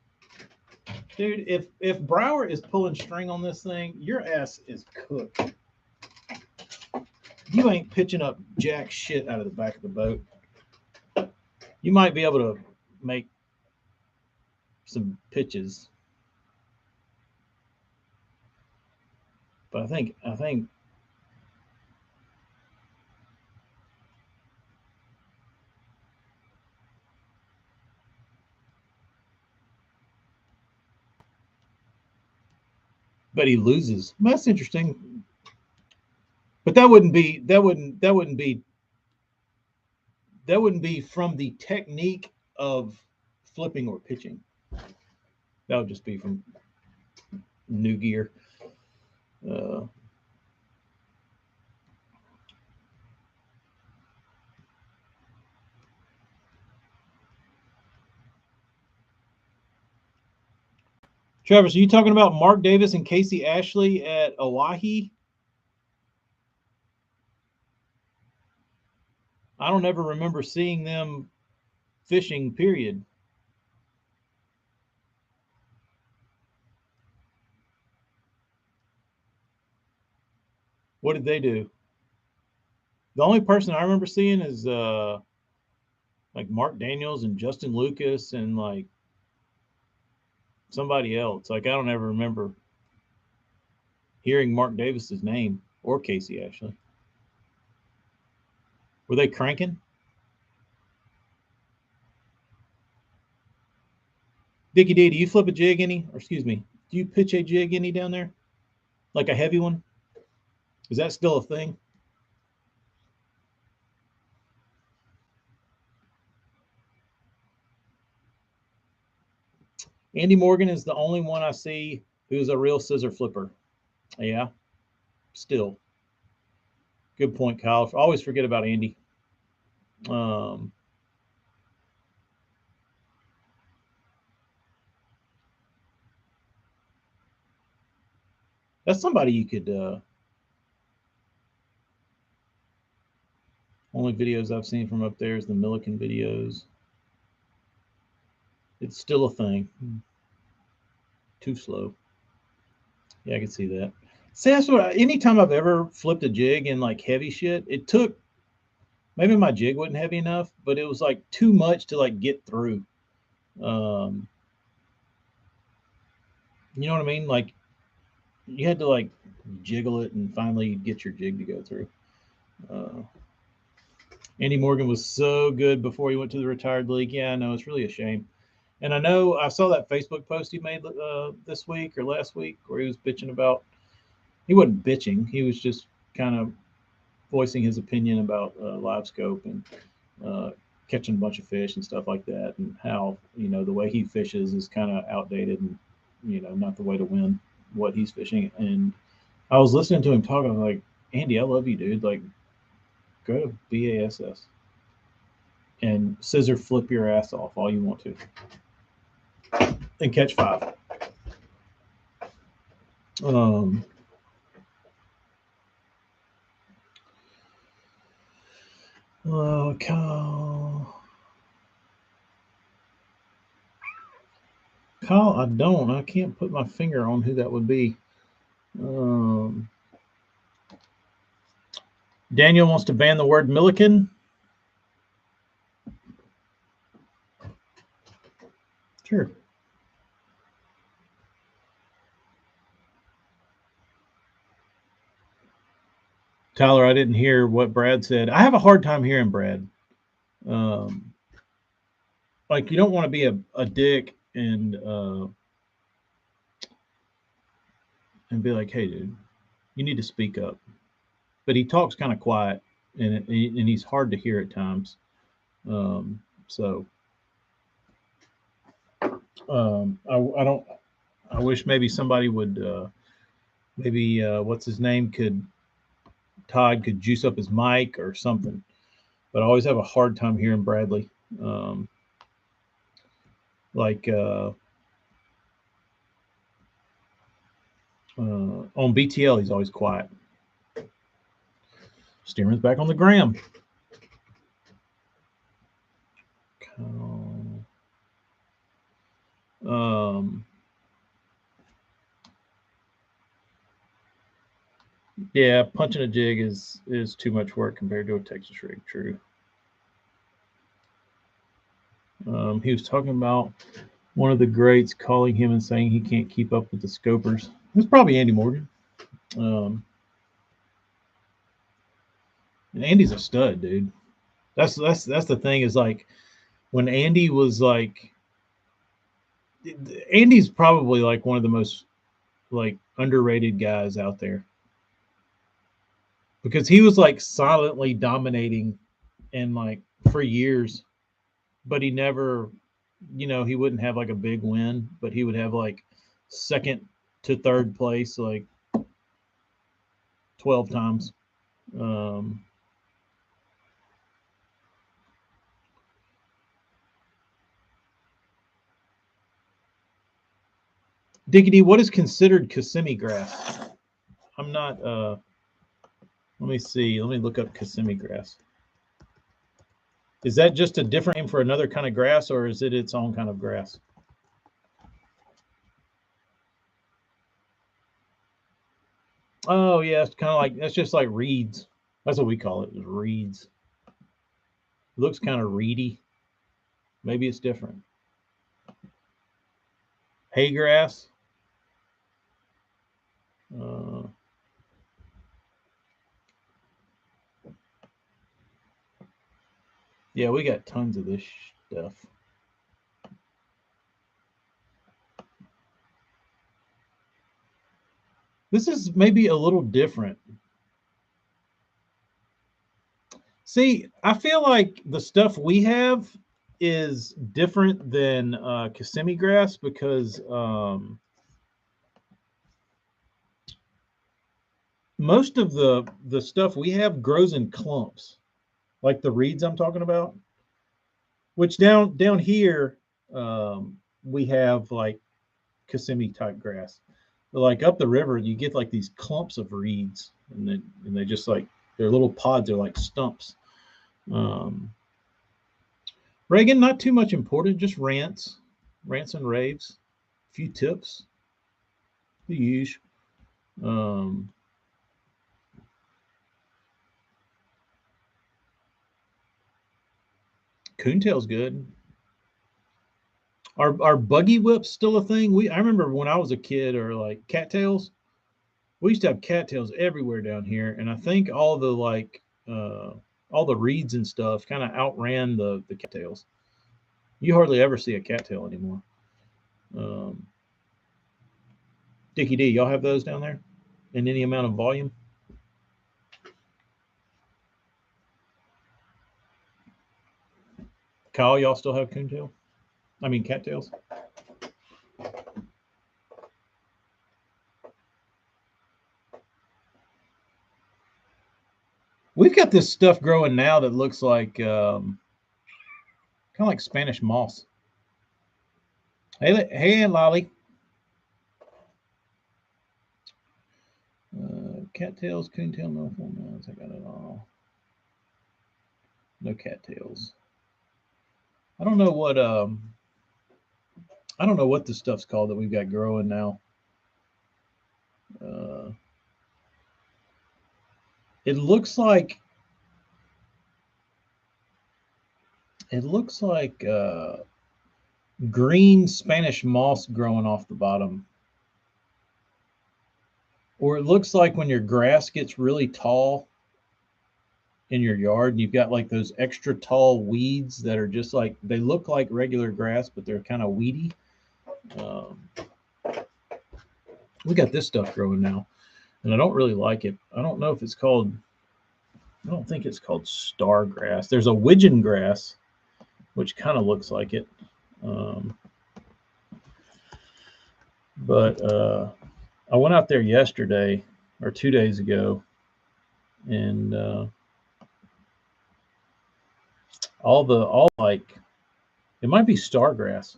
Dude, if Brower is pulling string on this thing, your ass is cooked. You ain't pitching up jack shit out of the back of the boat. You might be able to make some pitches, but I think but he loses. That's interesting. But that wouldn't be from the technique of flipping or pitching. That would just be from new gear. Uh, Travis, are you talking about Mark Davis and Casey Ashley at Oahe? I don't ever remember seeing them fishing, period. What did they do? The only person I remember seeing is like Mark Daniels and Justin Lucas and like somebody else. Like I don't ever remember hearing Mark Davis's name or Casey Ashley. Were they cranking? Dickie D, do you flip a jig any? Or excuse me, do you pitch a jig any down there? Like a heavy one? Is that still a thing? Andy Morgan is the only one I see who's a real scissor flipper. Yeah, still. Good point, Kyle. I always forget about Andy. Um, that's somebody you could. Only videos I've seen from up there is the Milliken videos. It's still a thing. Too slow. Yeah, I can see that. See, that's what. Anytime I've ever flipped a jig in like heavy shit, it took. Maybe my jig wasn't heavy enough, but it was like too much to like get through. Um, you know what I mean? Like you had to like jiggle it and finally get your jig to go through. Uh, Andy Morgan was so good before he went to the retired league. Yeah, I know, it's really a shame. And I know I saw that Facebook post he made this week or last week where he was bitching about. He wasn't bitching. He was just kind of voicing his opinion about live scope and uh, catching a bunch of fish and stuff like that, and how the way he fishes is kind of outdated and not the way to win what he's fishing. And I was listening to him talking. I'm like, Andy, I love you, dude. Like, go to BASS and scissor flip your ass off all you want to, and catch five. Um, Kyle, I can't put my finger on who that would be. Um, Daniel wants to ban the word Milliken. Sure. Tyler, I didn't hear what Brad said. I have a hard time hearing Brad. Um, like, you don't want to be a dick and be like, hey, dude, you need to speak up. But he talks kind of quiet, and he's hard to hear at times. So I don't. I wish maybe somebody would. Maybe what's his name Todd could juice up his mic or something. But I always have a hard time hearing Bradley. Like on BTL, he's always quiet. Stearman's back on the gram. Yeah, punching a jig is too much work compared to a Texas rig. True. He was talking about one of the greats calling him and saying he can't keep up with the scopers. It's probably Andy Morgan. And Andy's a stud, dude. That's the thing, is like when Andy was like, Andy's probably like one of the most like underrated guys out there, because he was like silently dominating and like for years, but he never, he wouldn't have like a big win, but he would have like second to third place like 12 times. Diggity, what is considered Kissimmee grass? I'm not. Let me see. Let me look up Kissimmee grass. Is that just a different name for another kind of grass, or is it its own kind of grass? Oh yeah, it's kind of like, that's just like reeds. That's what we call it, is reeds. It looks kind of reedy. Maybe it's different. Hay grass. Uh, yeah, we got tons of this stuff. This is maybe a little different. See, I feel like the stuff we have is different than Kissimmee grass, because most of the stuff we have grows in clumps, like the reeds I'm talking about. Which down here, we have like Kissimmee type grass. But like up the river, you get like these clumps of reeds, and they just like, they're little pods. They're like stumps. Um, Reagan, not too much important. Just rants and raves, a few tips, the usual. Um, Coontail's good. Are buggy whips still a thing? I remember when I was a kid, or like cattails. We used to have cattails everywhere down here, and I think all the like all the reeds and stuff kind of outran the cattails. You hardly ever see a cattail anymore. Dickie D, y'all have those down there in any amount of volume? Kyle, y'all still have coontail? I mean cattails? We've got this stuff growing now that looks like kind of like Spanish moss. Hey, Lolly. Cattails, coontail, no full mounds. I got it all. No cattails. I don't know what the stuff's called that we've got growing now. It looks like green Spanish moss growing off the bottom. Or it looks like when your grass gets really tall in your yard and you've got like those extra tall weeds that are just like, they look like regular grass, but they're kind of weedy. We got this stuff growing now, and I don't really like it. I don't know if it's called, I don't think it's called star grass. There's a widgeon grass, which kind of looks like it. But I went out there yesterday or 2 days ago, and all like, it might be star grass.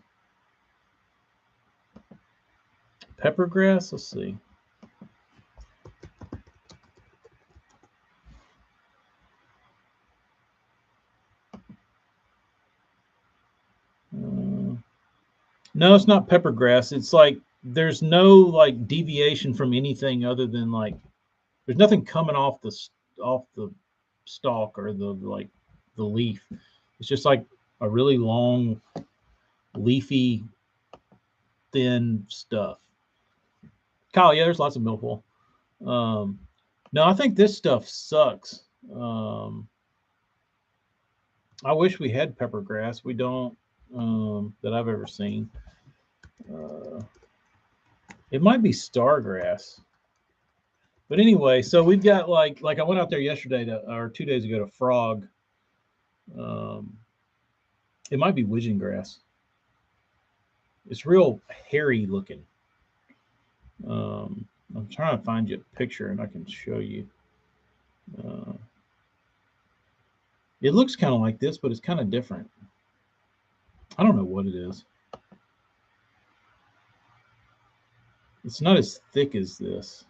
Pepper grass, let's see. No, it's not pepper grass. It's like there's no like deviation from anything other than like there's nothing coming off the stalk or the leaf. It's just like a really long, leafy, thin stuff. Kyle, yeah, there's lots of milfoil. No, I think this stuff sucks. I wish we had pepper grass. We don't, that I've ever seen. It might be star grass. But anyway, so we've got like I went out there yesterday or 2 days ago to frog. It might be widgeon grass. It's real hairy looking. I'm trying to find you a picture and I can show you. It looks kind of like this, but it's kind of different. I don't know what it is. It's not as thick as this.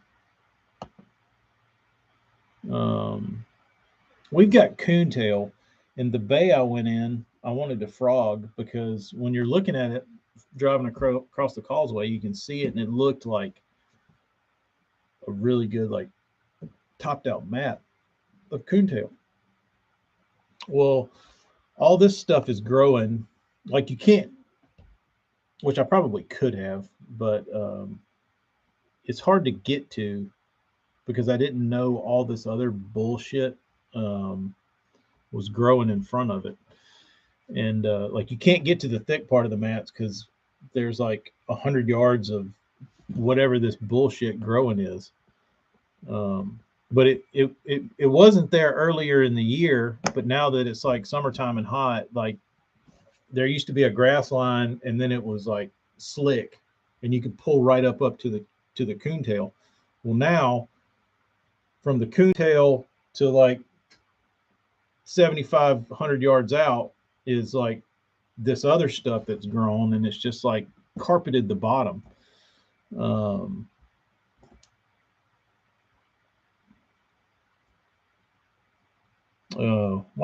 We've got coontail. In the bay I went in, I wanted to frog because when you're looking at it, driving across the causeway, you can see it, and it looked like a really good, like, topped out mat of coontail. Well, all this stuff is growing. Like, you can't, which I probably could have, but it's hard to get to because I didn't know all this other bullshit was growing in front of it. And like, you can't get to the thick part of the mats because there's like 100 yards of whatever this bullshit growing is. But it wasn't there earlier in the year, but now that it's like summertime and hot, like there used to be a grass line and then it was like slick and you could pull right up to the coontail. Well, now from the coontail to like 7,500 yards out is like this other stuff that's grown, and it's just like carpeted the bottom. Why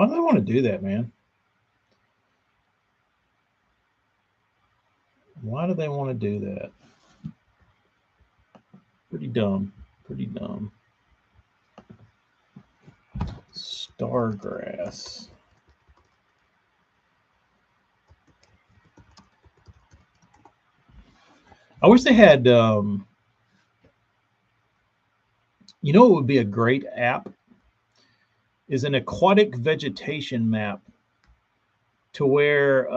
do they want to do that, man? Why do they want to do that? Pretty dumb. Pretty dumb. Stargrass. I wish they had, you know, it would be a great app is an aquatic vegetation map to where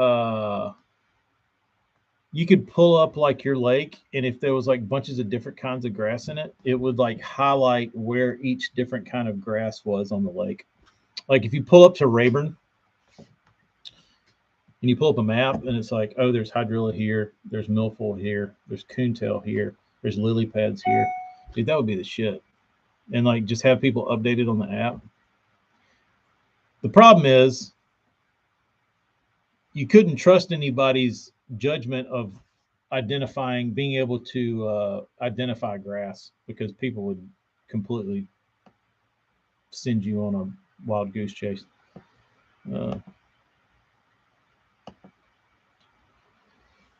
you could pull up like your lake, and if there was like bunches of different kinds of grass in it, it would like highlight where each different kind of grass was on the lake. Like if you pull up to Rayburn and you pull up a map and it's like, oh, there's hydrilla here, there's milfoil here, there's coontail here, there's lily pads here. Dude, that would be the shit. And like just have people updated on the app. The problem is you couldn't trust anybody's judgment of being able to identify grass, because people would completely send you on a wild goose chase. But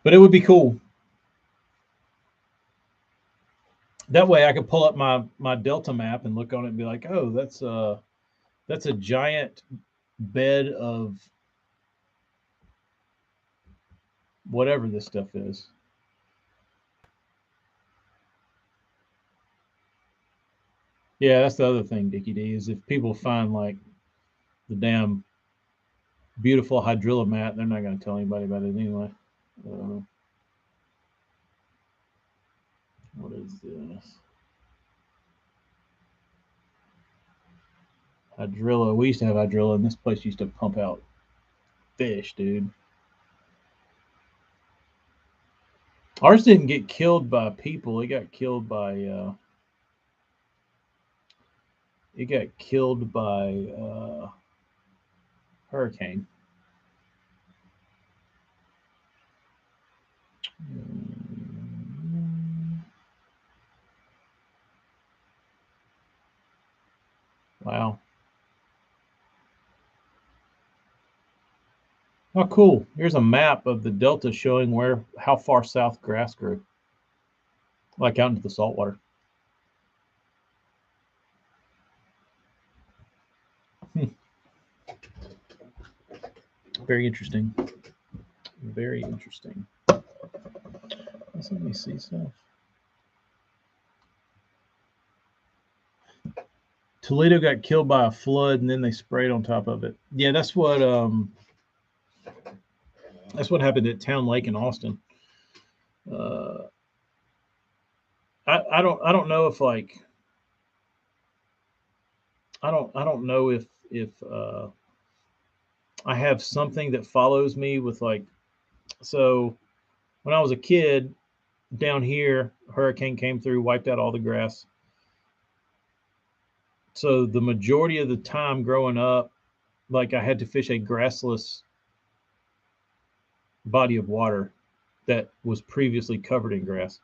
it would be cool. That way I could pull up my Delta map and look on it and be like, oh, that's a giant bed of whatever this stuff is. Yeah, that's the other thing, Dickie D, is if people find like the damn beautiful hydrilla mat, they're not going to tell anybody about it anyway. What is this? Hydrilla. We used to have hydrilla, and this place used to pump out fish, dude. Ours didn't get killed by people. It got killed by hurricane. Wow. Oh, cool. Here's a map of the delta showing how far south grass grew, like out into the saltwater. Very interesting. Very interesting. Let's let me see stuff. Toledo got killed by a flood, and then they sprayed on top of it. Yeah, that's what happened at Town Lake in Austin. I don't know if like I don't know if I have something that follows me with like, so when I was a kid down here, hurricane came through, wiped out all the grass. So the majority of the time growing up, like I had to fish a grassless body of water that was previously covered in grass.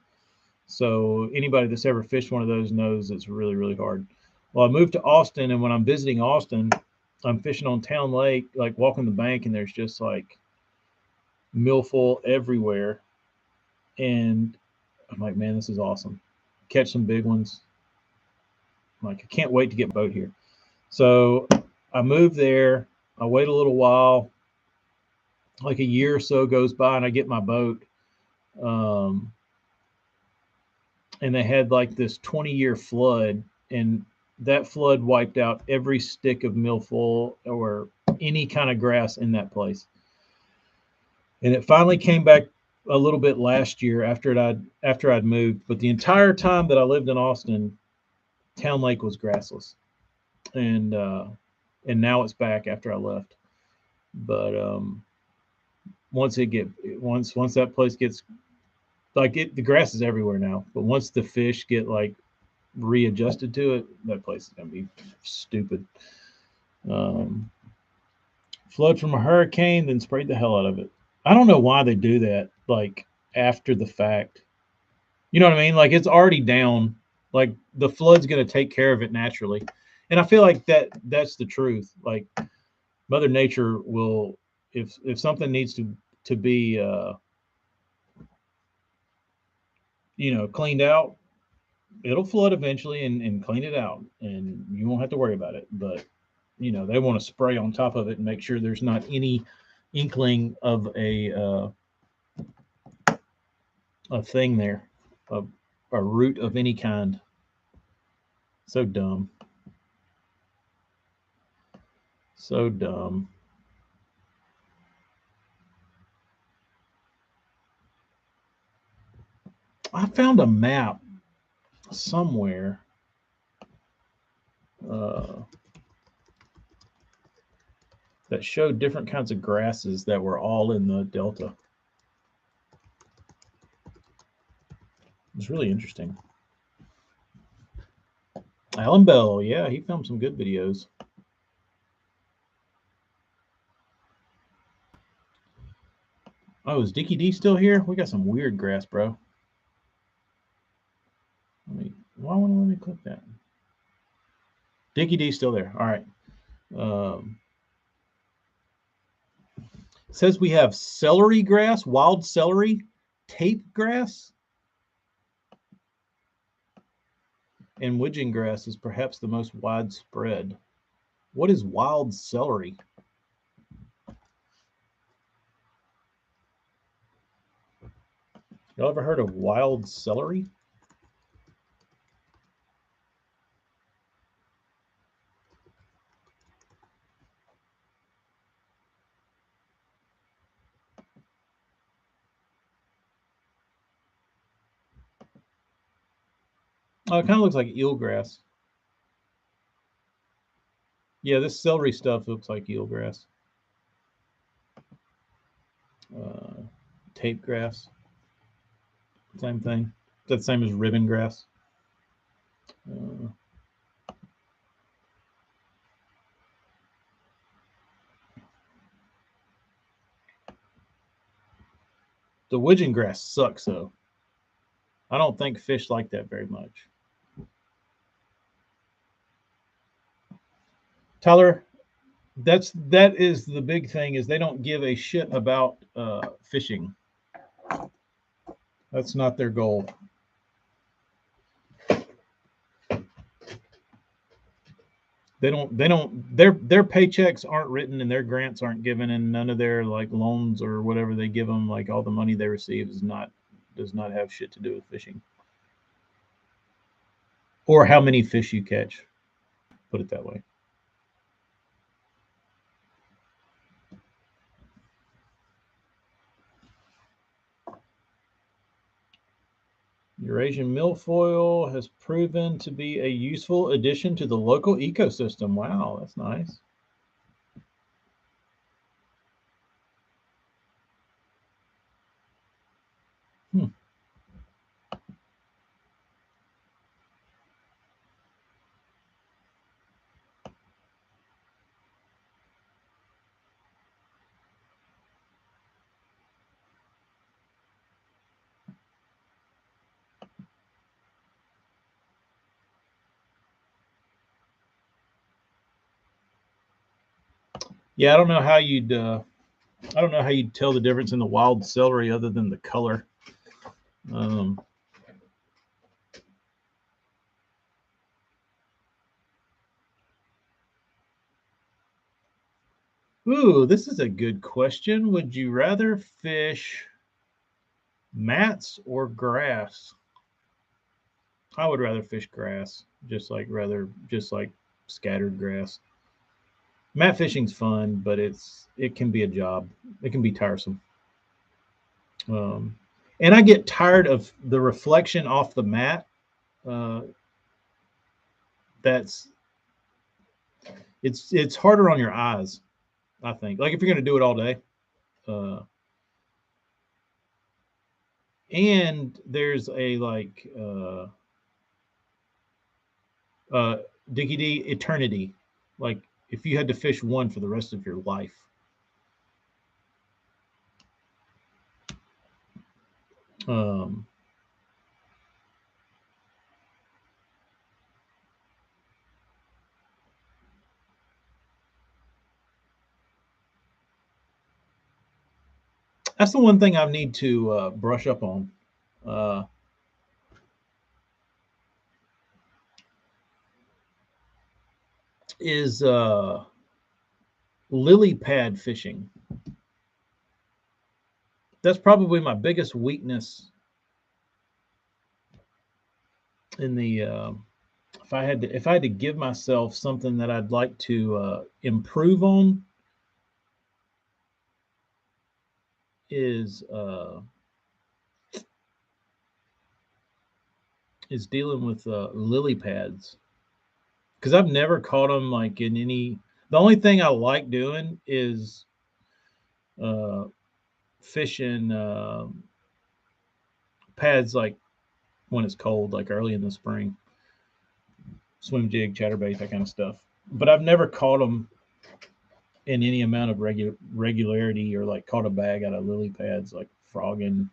So anybody that's ever fished one of those knows it's really, really hard. Well, I moved to Austin, and when I'm visiting Austin, I'm fishing on Town Lake, like walking the bank, and there's just like milfoil everywhere. And I'm like, man, this is awesome. Catch some big ones. I'm like, I can't wait to get a boat here. So I moved there. I wait a little while, like a year or so goes by, and I get my boat. And they had like this 20-year flood, and that flood wiped out every stick of milfoil or any kind of grass in that place. And it finally came back a little bit last year after I'd moved. But the entire time that I lived in Austin, Town Lake was grassless, and now it's back after I left. But once that place gets like the grass is everywhere now. But once the fish get like readjusted to it, that place is gonna be stupid. Flood from a hurricane, then sprayed the hell out of it. I don't know why they do that, like after the fact. You know what I mean? Like it's already down. Like the flood's gonna take care of it naturally. And I feel like that's the truth. Like Mother Nature will, if something needs to be cleaned out, it'll flood eventually and clean it out, and you won't have to worry about it. But they want to spray on top of it and make sure there's not any inkling of a thing there, a root of any kind. So dumb. So dumb. I found a map somewhere. That showed different kinds of grasses that were all in the delta. It's really interesting. Alan Bell, yeah, he filmed some good videos. Oh, is Dickie D still here? We got some weird grass, bro. Why won't it let me click that? Dickie D still there. All right. Says we have celery grass, wild celery, tape grass, and widgeon grass is perhaps the most widespread. What is wild celery? Y'all ever heard of wild celery? Oh, it kind of looks like eelgrass. Yeah, this celery stuff looks like eelgrass. Tape grass, same thing. That's the same as ribbon grass. The widgeon grass sucks though. I don't think fish like that very much. Tyler, that is the big thing is they don't give a shit about fishing. That's not their goal. Their paychecks aren't written and their grants aren't given and none of their like loans or whatever they give them, like all the money they receive does not have shit to do with fishing or how many fish you catch, put it that way. Eurasian milfoil has proven to be a useful addition to the local ecosystem. Wow, that's nice. Hmm. Yeah, I don't know how you'd tell the difference in the wild celery other than the color. Ooh, this is a good question. Would you rather fish mats or grass? I would rather fish grass, just like scattered grass. Mat fishing's fun, but it can be a job. It can be tiresome. And I get tired of the reflection off the mat. Uh, that's it's harder on your eyes, I think. Like if you're going to do it all day. And there's a Dickie D eternity. Like if you had to fish one for the rest of your life. Um, that's the one thing I need to brush up on. Is lily pad fishing. That's probably my biggest weakness in the if I had to give myself something that I'd like to improve on is dealing with lily pads, because I've never caught them like in any. The only thing I like doing is uh, fishing pads like when it's cold, like early in the spring, swim jig, chatterbait, that kind of stuff. But I've never caught them in any amount of regularity, or like caught a bag out of lily pads like frogging.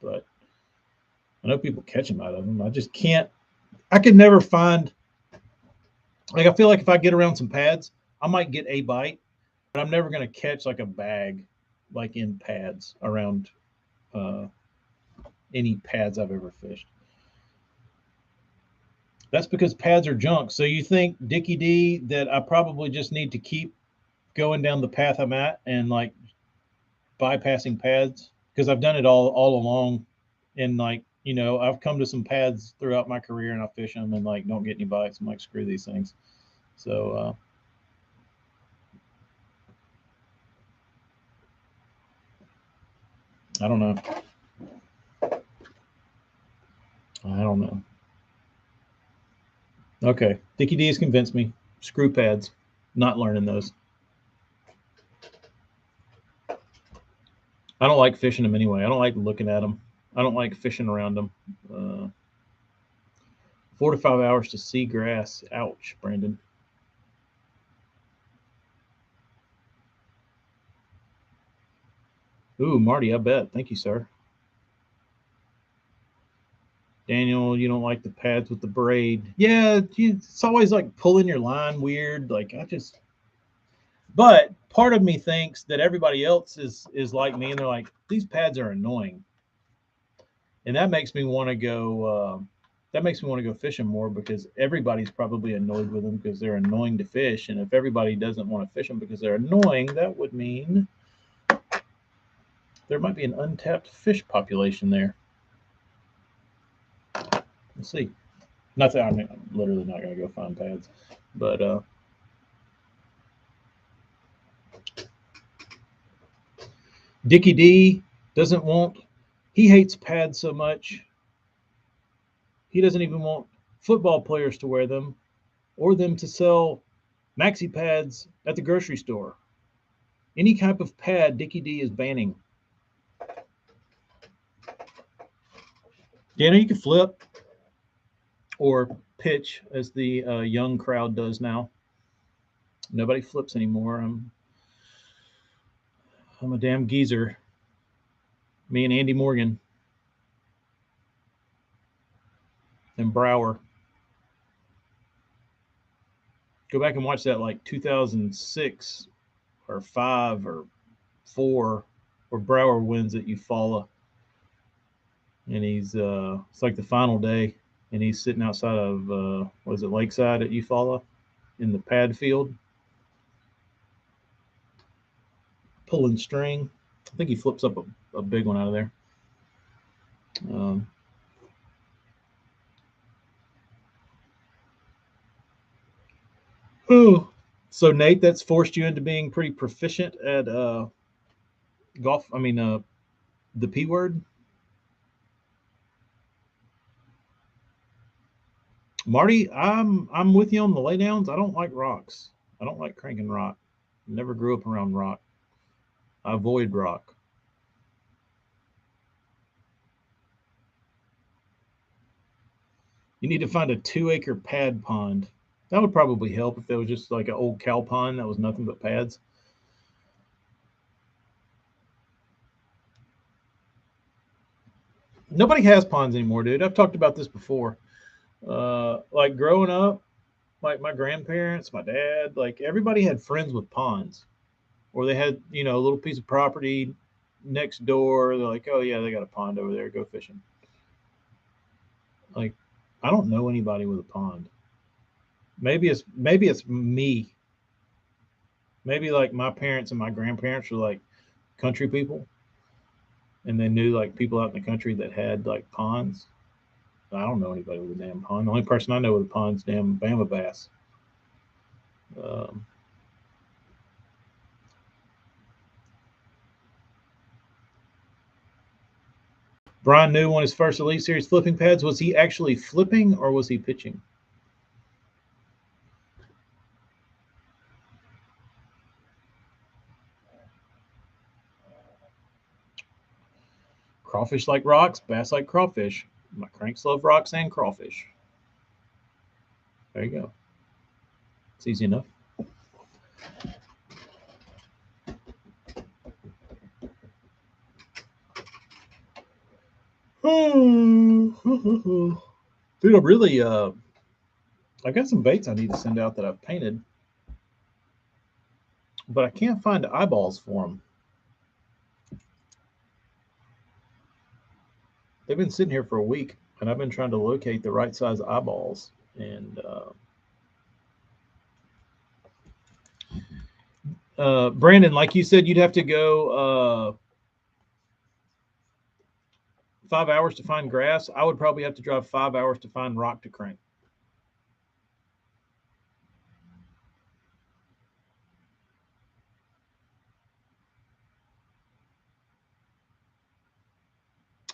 But I know people catch them out of them. I just can't. I could never find. Like, I feel like if I get around some pads, I might get a bite, but I'm never going to catch like a bag, like in pads around uh, any pads I've ever fished. That's because pads are junk. So you think, Dickie D, that I probably just need to keep going down the path I'm at and like bypassing pads? Because I've done it all along, and like, I've come to some pads throughout my career and I fish them and like don't get any bites. I'm like, screw these things. So I don't know. I don't know. Okay, Dickie D has convinced me. Screw pads. Not learning those. I don't like fishing them anyway. I don't like looking at them. I don't like fishing around them. 4 to 5 hours to see grass. Ouch, Brandon. Ooh, Marty, I bet. Thank you, sir. Daniel, you don't like the pads with the braid. Yeah, it's always like pulling your line weird. Like, but part of me thinks that everybody else is like me, and they're like, these pads are annoying, and that makes me want to go. That makes me want to go fishing more, because everybody's probably annoyed with them because they're annoying to fish. And if everybody doesn't want to fish them because they're annoying, that would mean there might be an untapped fish population there. Let's see. Not that I'm literally not going to go find pads, but Dickie D doesn't want. He hates pads so much. He doesn't even want football players to wear them, or them to sell maxi pads at the grocery store. Any type of pad, Dickie D is banning. Dana, you can flip or pitch, as the young crowd does now. Nobody flips anymore. I'm a damn geezer. Me and Andy Morgan and Brower. Go back and watch that, like 2006 or 5 or 4, where Brower wins at Eufaula, and he's it's like the final day, and he's sitting outside of was it Lakeside at Eufaula in the pad field, pulling string. I think he flips up a big one out of there. Oh, so Nate, that's forced you into being pretty proficient at golf. I mean, the P word. Marty, I'm with you on the laydowns. I don't like rocks. I don't like cranking rock. Never grew up around rock. I avoid rock. You need to find a 2-acre pad pond. That would probably help if there was just like an old cow pond that was nothing but pads. Nobody has ponds anymore, dude. I've talked about this before. Like growing up, like my grandparents, my dad, like everybody had friends with ponds, or they had, a little piece of property next door. They're like, oh yeah, they got a pond over there, go fishing. Like, I don't know anybody with a pond. Maybe it's me. Maybe like my parents and my grandparents were like country people, and they knew like people out in the country that had like ponds. I don't know anybody with a damn pond. The only person I know with a pond's damn Bama bass. Um, Brian New won his first Elite Series flipping pads. Was he actually flipping or was he pitching? Crawfish like rocks, bass like crawfish. My cranks love rocks and crawfish. There you go. It's easy enough. Dude, I'm really I've got some baits I need to send out that I've painted, but I can't find eyeballs for them. They've been sitting here for a week, and I've been trying to locate the right size eyeballs. And Brandon, like you said, you'd have to go 5 hours to find grass. I would probably have to drive 5 hours to find rock to crank.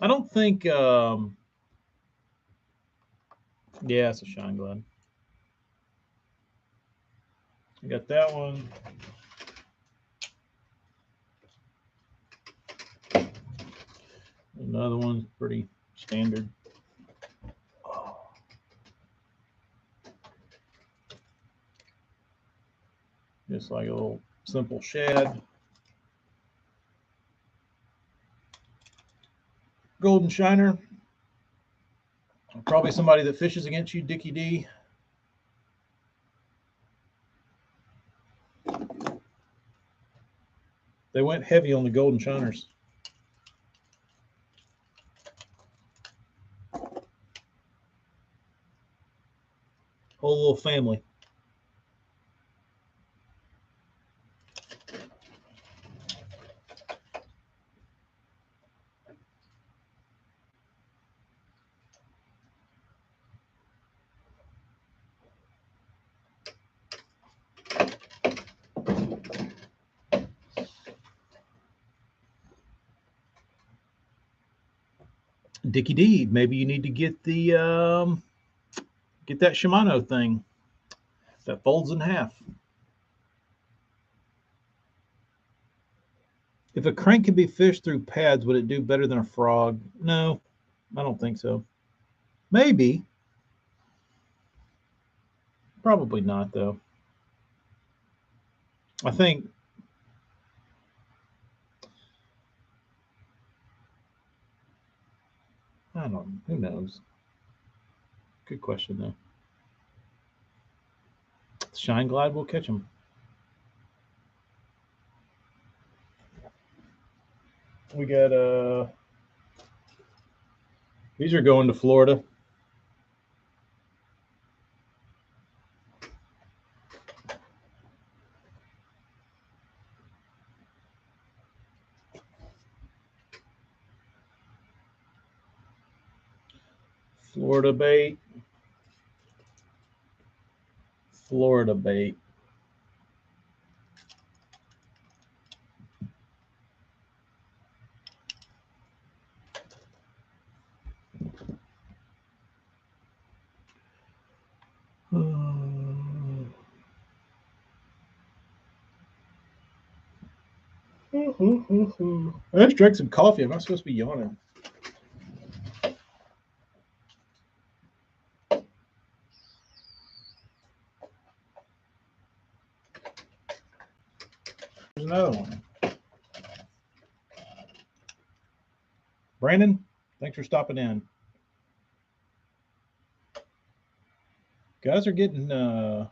I don't think. Yeah, it's a shine glide. I got that one. Another one's pretty standard. Just like a little simple shad. Golden shiner. Probably somebody that fishes against you, Dickie D. They went heavy on the golden shiners. Whole little family. Dickie D, maybe you need to get the get that Shimano thing that folds in half. If a crank can be fished through pads, would it do better than a frog? No, I don't think so. Maybe. Probably not, though. I think. I don't know. Who knows? Good question, though. Shine Glide will catch them. We got these are going to Florida. Florida bait. Florida bait. I just drank some coffee. Am I supposed to be yawning? There's another one. Brandon, thanks for stopping in. Guys are getting guys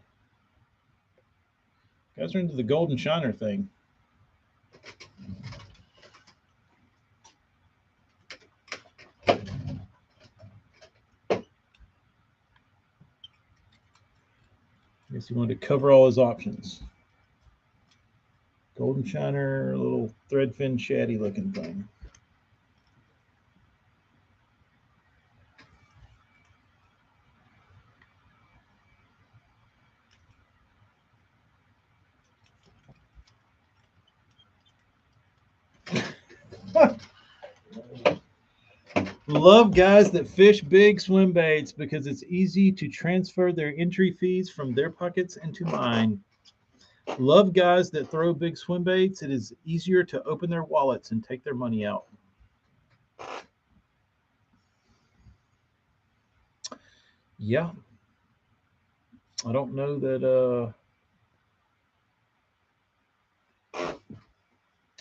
are into the golden shiner thing. I guess he wanted to cover all his options. Golden shiner, a little threadfin shaddy looking thing. Love guys that fish big swim baits because it's easy to transfer their entry fees from their pockets into mine. Love guys that throw big swim baits. It is easier to open their wallets and take their money out. Yeah. I don't know that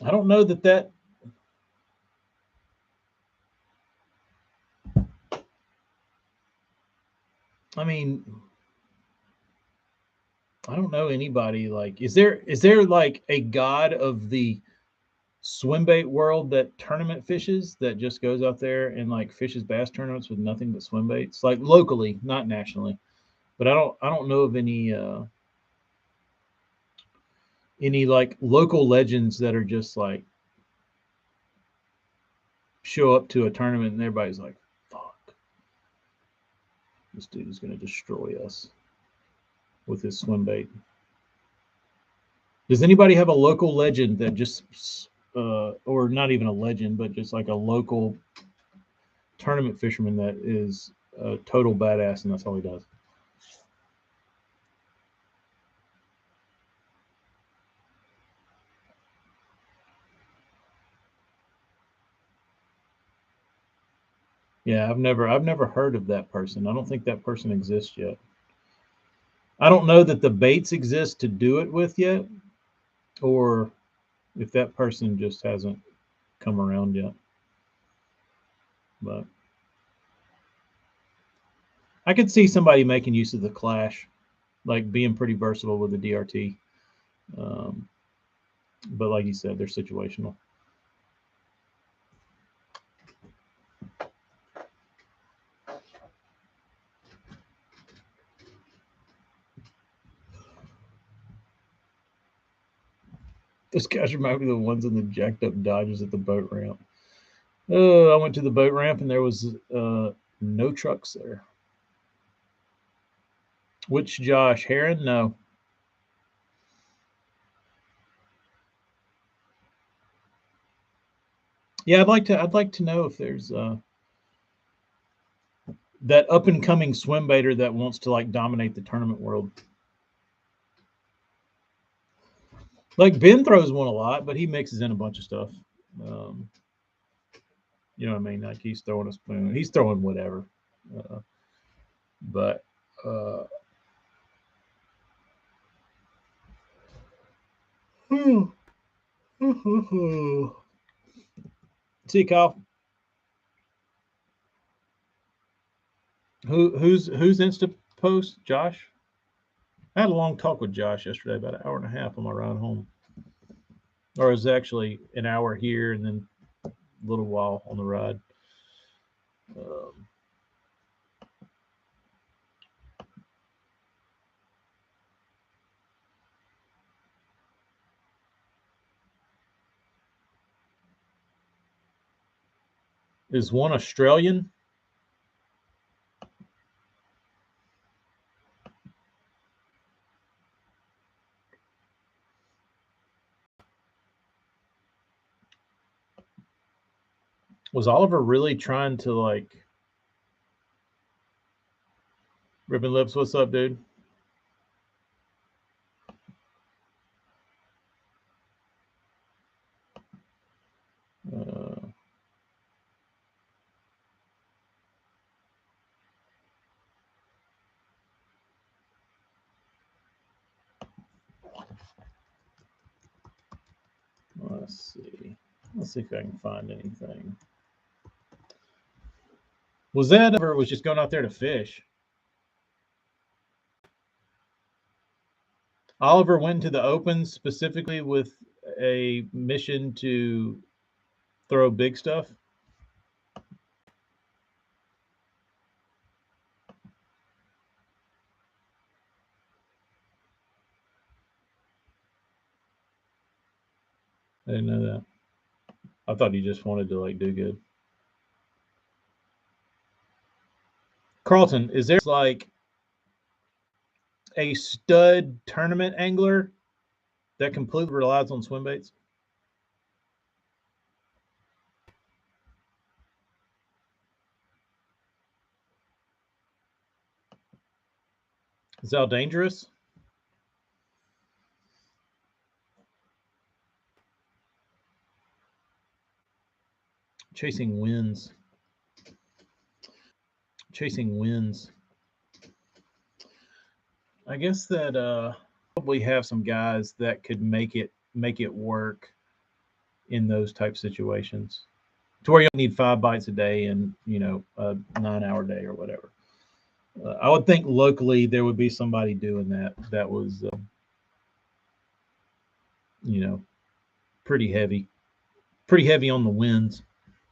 I don't know that I mean, I don't know anybody like is there like a god of the swim bait world that tournament fishes that just goes out there and like fishes bass tournaments with nothing but swim baits, like locally, not nationally. But I don't know of any like local legends that are just like show up to a tournament and everybody's like, fuck, this dude is gonna destroy us with his swim bait. Does anybody have a local legend that just or not even a legend, but just like a local tournament fisherman that is a total badass and that's all he does? Yeah, I've never heard of that person. I don't think that person exists yet. I don't know that the baits exist to do it with yet, or if that person just hasn't come around yet. But I could see somebody making use of the Clash, like being pretty versatile with the DRT. Um, but like you said, they're situational. Those guys remind me of the ones in the jacked up Dodges at the boat ramp. I went to the boat ramp and there was no trucks there. Which Josh Heron? No. Yeah, I'd like to know if there's that up and coming swim baiter that wants to like dominate the tournament world. Like Ben throws one a lot, but he mixes in a bunch of stuff. Um, you know what I mean? Like he's throwing a spoon, he's throwing whatever. Uh, but uh, see, Kyle, who's Insta post? Josh. I had a long talk with Josh yesterday, about an hour and a half on my ride home, or it was actually an hour here and then a little while on the ride. Um, is one Australian? Was Oliver really trying to like ripping lips? What's up, dude? Uh, let's see. Let's see if I can find anything. Was that ever was just going out there to fish? Oliver went to the Open specifically with a mission to throw big stuff. I didn't know that. I thought he just wanted to like do good. Carlton, is there like a stud tournament angler that completely relies on swim baits? Is Al dangerous? Chasing wins. Chasing wins. I guess that probably have some guys that could make it work in those type situations, to where you need 5 bites a day and a 9-hour day or whatever. I would think locally there would be somebody doing that. That was you know pretty heavy on the wins.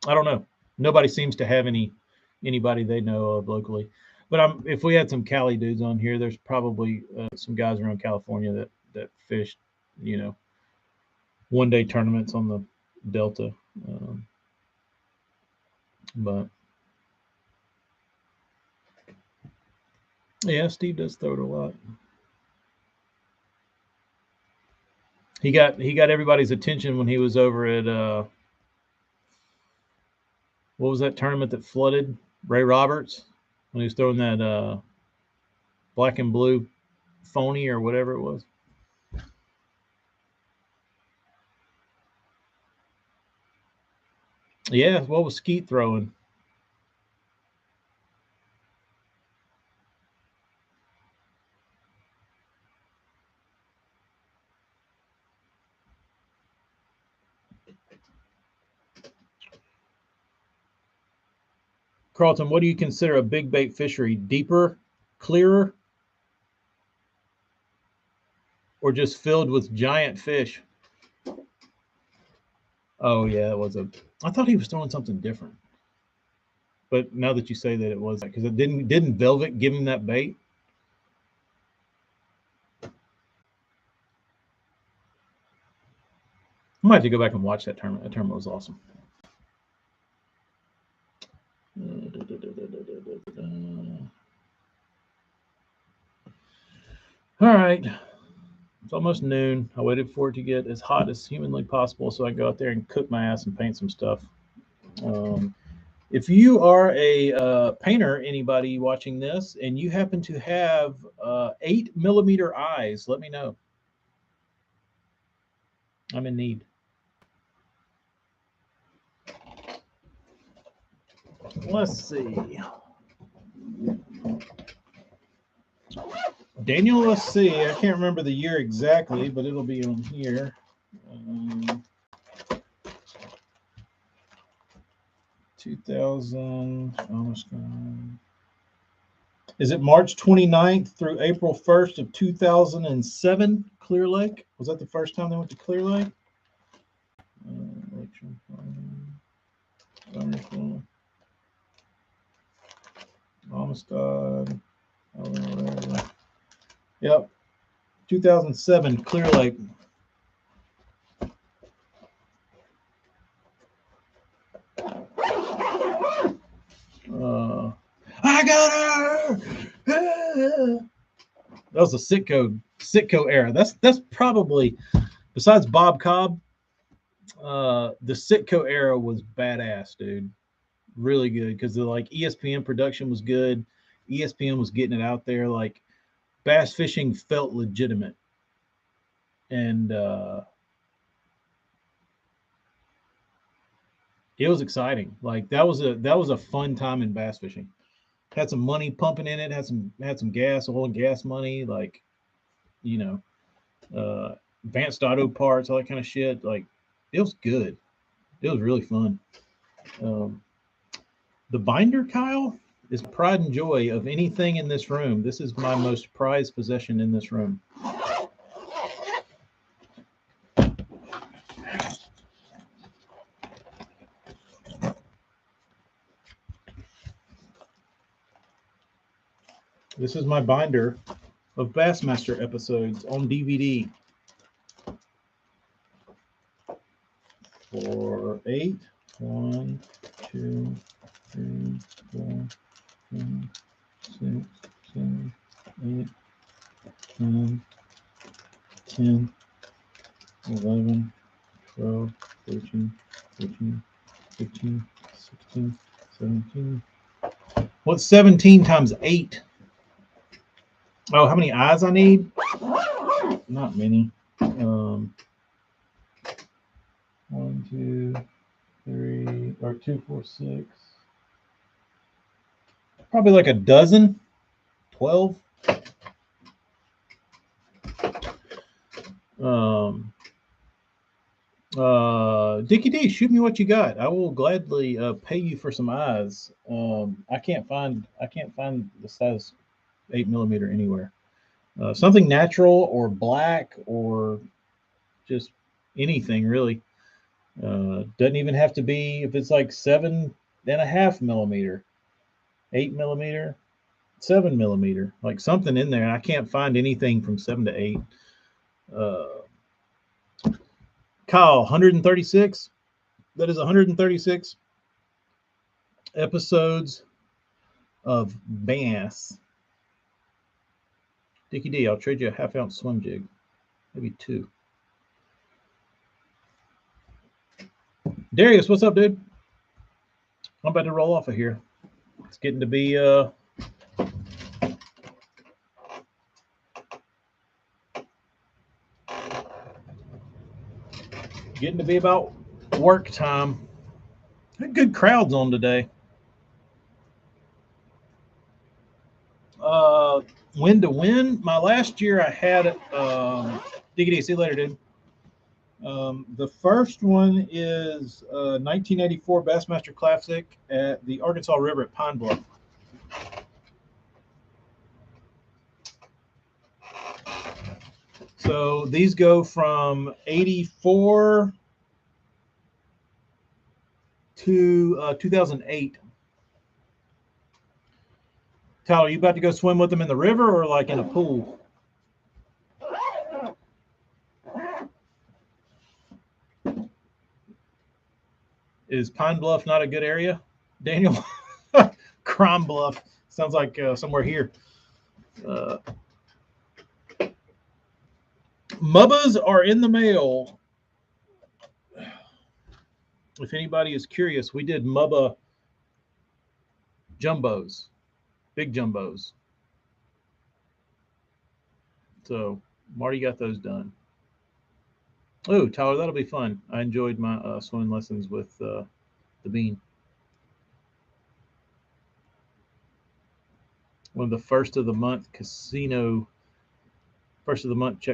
I don't know. Nobody seems to have anybody they know of locally. But if we had some Cali dudes on here, there's probably some guys around California that fished, 1-day tournaments on the Delta. But yeah, Steve does throw it a lot. He got everybody's attention when he was over at what was that tournament that flooded? Ray Roberts, when he was throwing that black and blue phony or whatever it was. Yeah, what was Skeet throwing? Carlton, what do you consider a big bait fishery? Deeper, clearer, or just filled with giant fish? Oh yeah, it was a. I thought he was throwing something different. But now that you say that, it was because it didn't Velvet give him that bait? I might have to go back and watch that tournament. That tournament was awesome. All right. It's almost noon. I waited for it to get as hot as humanly possible so I can go out there and cook my ass and paint some stuff. If you are a painter, anybody watching this, and you happen to have 8mm eyes, let me know. I'm in need. Let's see. Daniel, let's see. I can't remember the year exactly, but it'll be on here. 2000, almost gone. Is it March 29th through April 1st of 2007, Clear Lake? Was that the first time they went to Clear Lake? Amistad. Yep. 2007, Clear Lake. I got her. That was the Sitco era. That's probably, besides Bob Cobb, the Sitco era was badass, dude. Really good, because the like ESPN production was good. ESPN was getting it out there. Like bass fishing felt legitimate, and it was exciting. Like that was a fun time in bass fishing. Had some money pumping in it. Had some gas, oil and gas money. Like, advanced auto parts, all that kind of shit. Like, it was good. It was really fun. The binder, Kyle, is pride and joy of anything in this room. This is my most prized possession in this room. This is my binder of Bassmaster episodes on DVD. 4, 8, 1, 2, 3, 4, 5, 6, 7, 8, 9, 10, 11, 12, 13, 14, 15, 16, 17. What's 17 times 8? Oh, how many eyes I need? Not many. 1, 2, 3, or 2, 4, 6. Probably like a dozen, 12. Dickie D, shoot me what you got. I will gladly pay you for some eyes. I can't find the size 8mm anywhere. Something natural or black or just anything really. Doesn't even have to be if it's like 7.5mm, 8mm, 7mm, like something in there. I can't find anything from 7 to 8. Kyle, 136. That is 136 episodes of bass. Dickie D, I'll trade you a half-ounce swim jig, maybe 2. Darius, what's up, dude? I'm about to roll off of here. It's getting to be about work time. Good crowds on today. Win to win. My last year I had it. Diggity, see you later, dude. The first one is 1984 Bassmaster Classic at the Arkansas River at Pine Bluff. So these go from 84 to 2008. Tyler, are you about to go swim with them in the river or like in a pool? Is Pine Bluff not a good area, Daniel? Crime Bluff sounds like somewhere here. Mubbas are in the mail. If anybody is curious, we did Mubba jumbos, big jumbos. So Marty got those done. Oh, Tyler, that'll be fun. I enjoyed my swimming lessons with the Bean. One of the first of the month check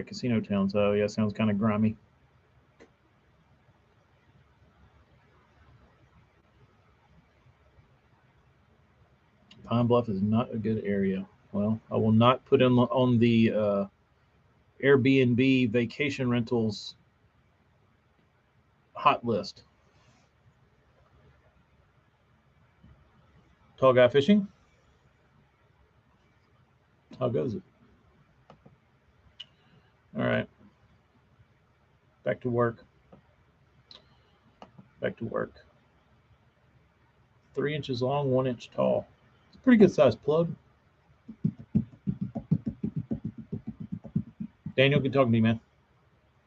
casino towns. Oh yeah, sounds kind of grimy. Pine Bluff is not a good area. Well, I will not put him on the Airbnb vacation rentals hot list. Tall guy fishing. How goes it? All right. Back to work. Back to work. 3 inches long, 1 inch tall. It's a pretty good sized plug. Daniel, good talking to you, man.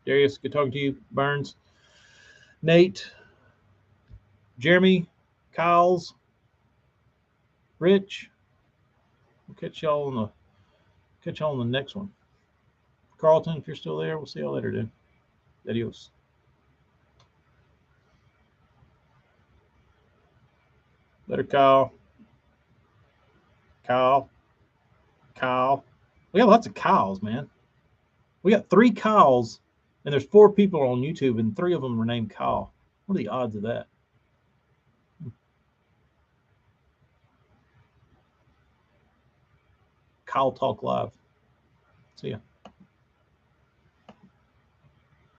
Darius, good talking to you. Burns, Nate, Jeremy, Kyles, Rich. We'll catch y'all on the next one. Carlton, if you're still there, we'll see y'all later, dude. Adios. Later, Kyle. Kyle. We got lots of Kyles, man. We got 3 Kyles, and there's 4 people on YouTube, and 3 of them are named Kyle. What are the odds of that? Kyle Talk Live. See ya.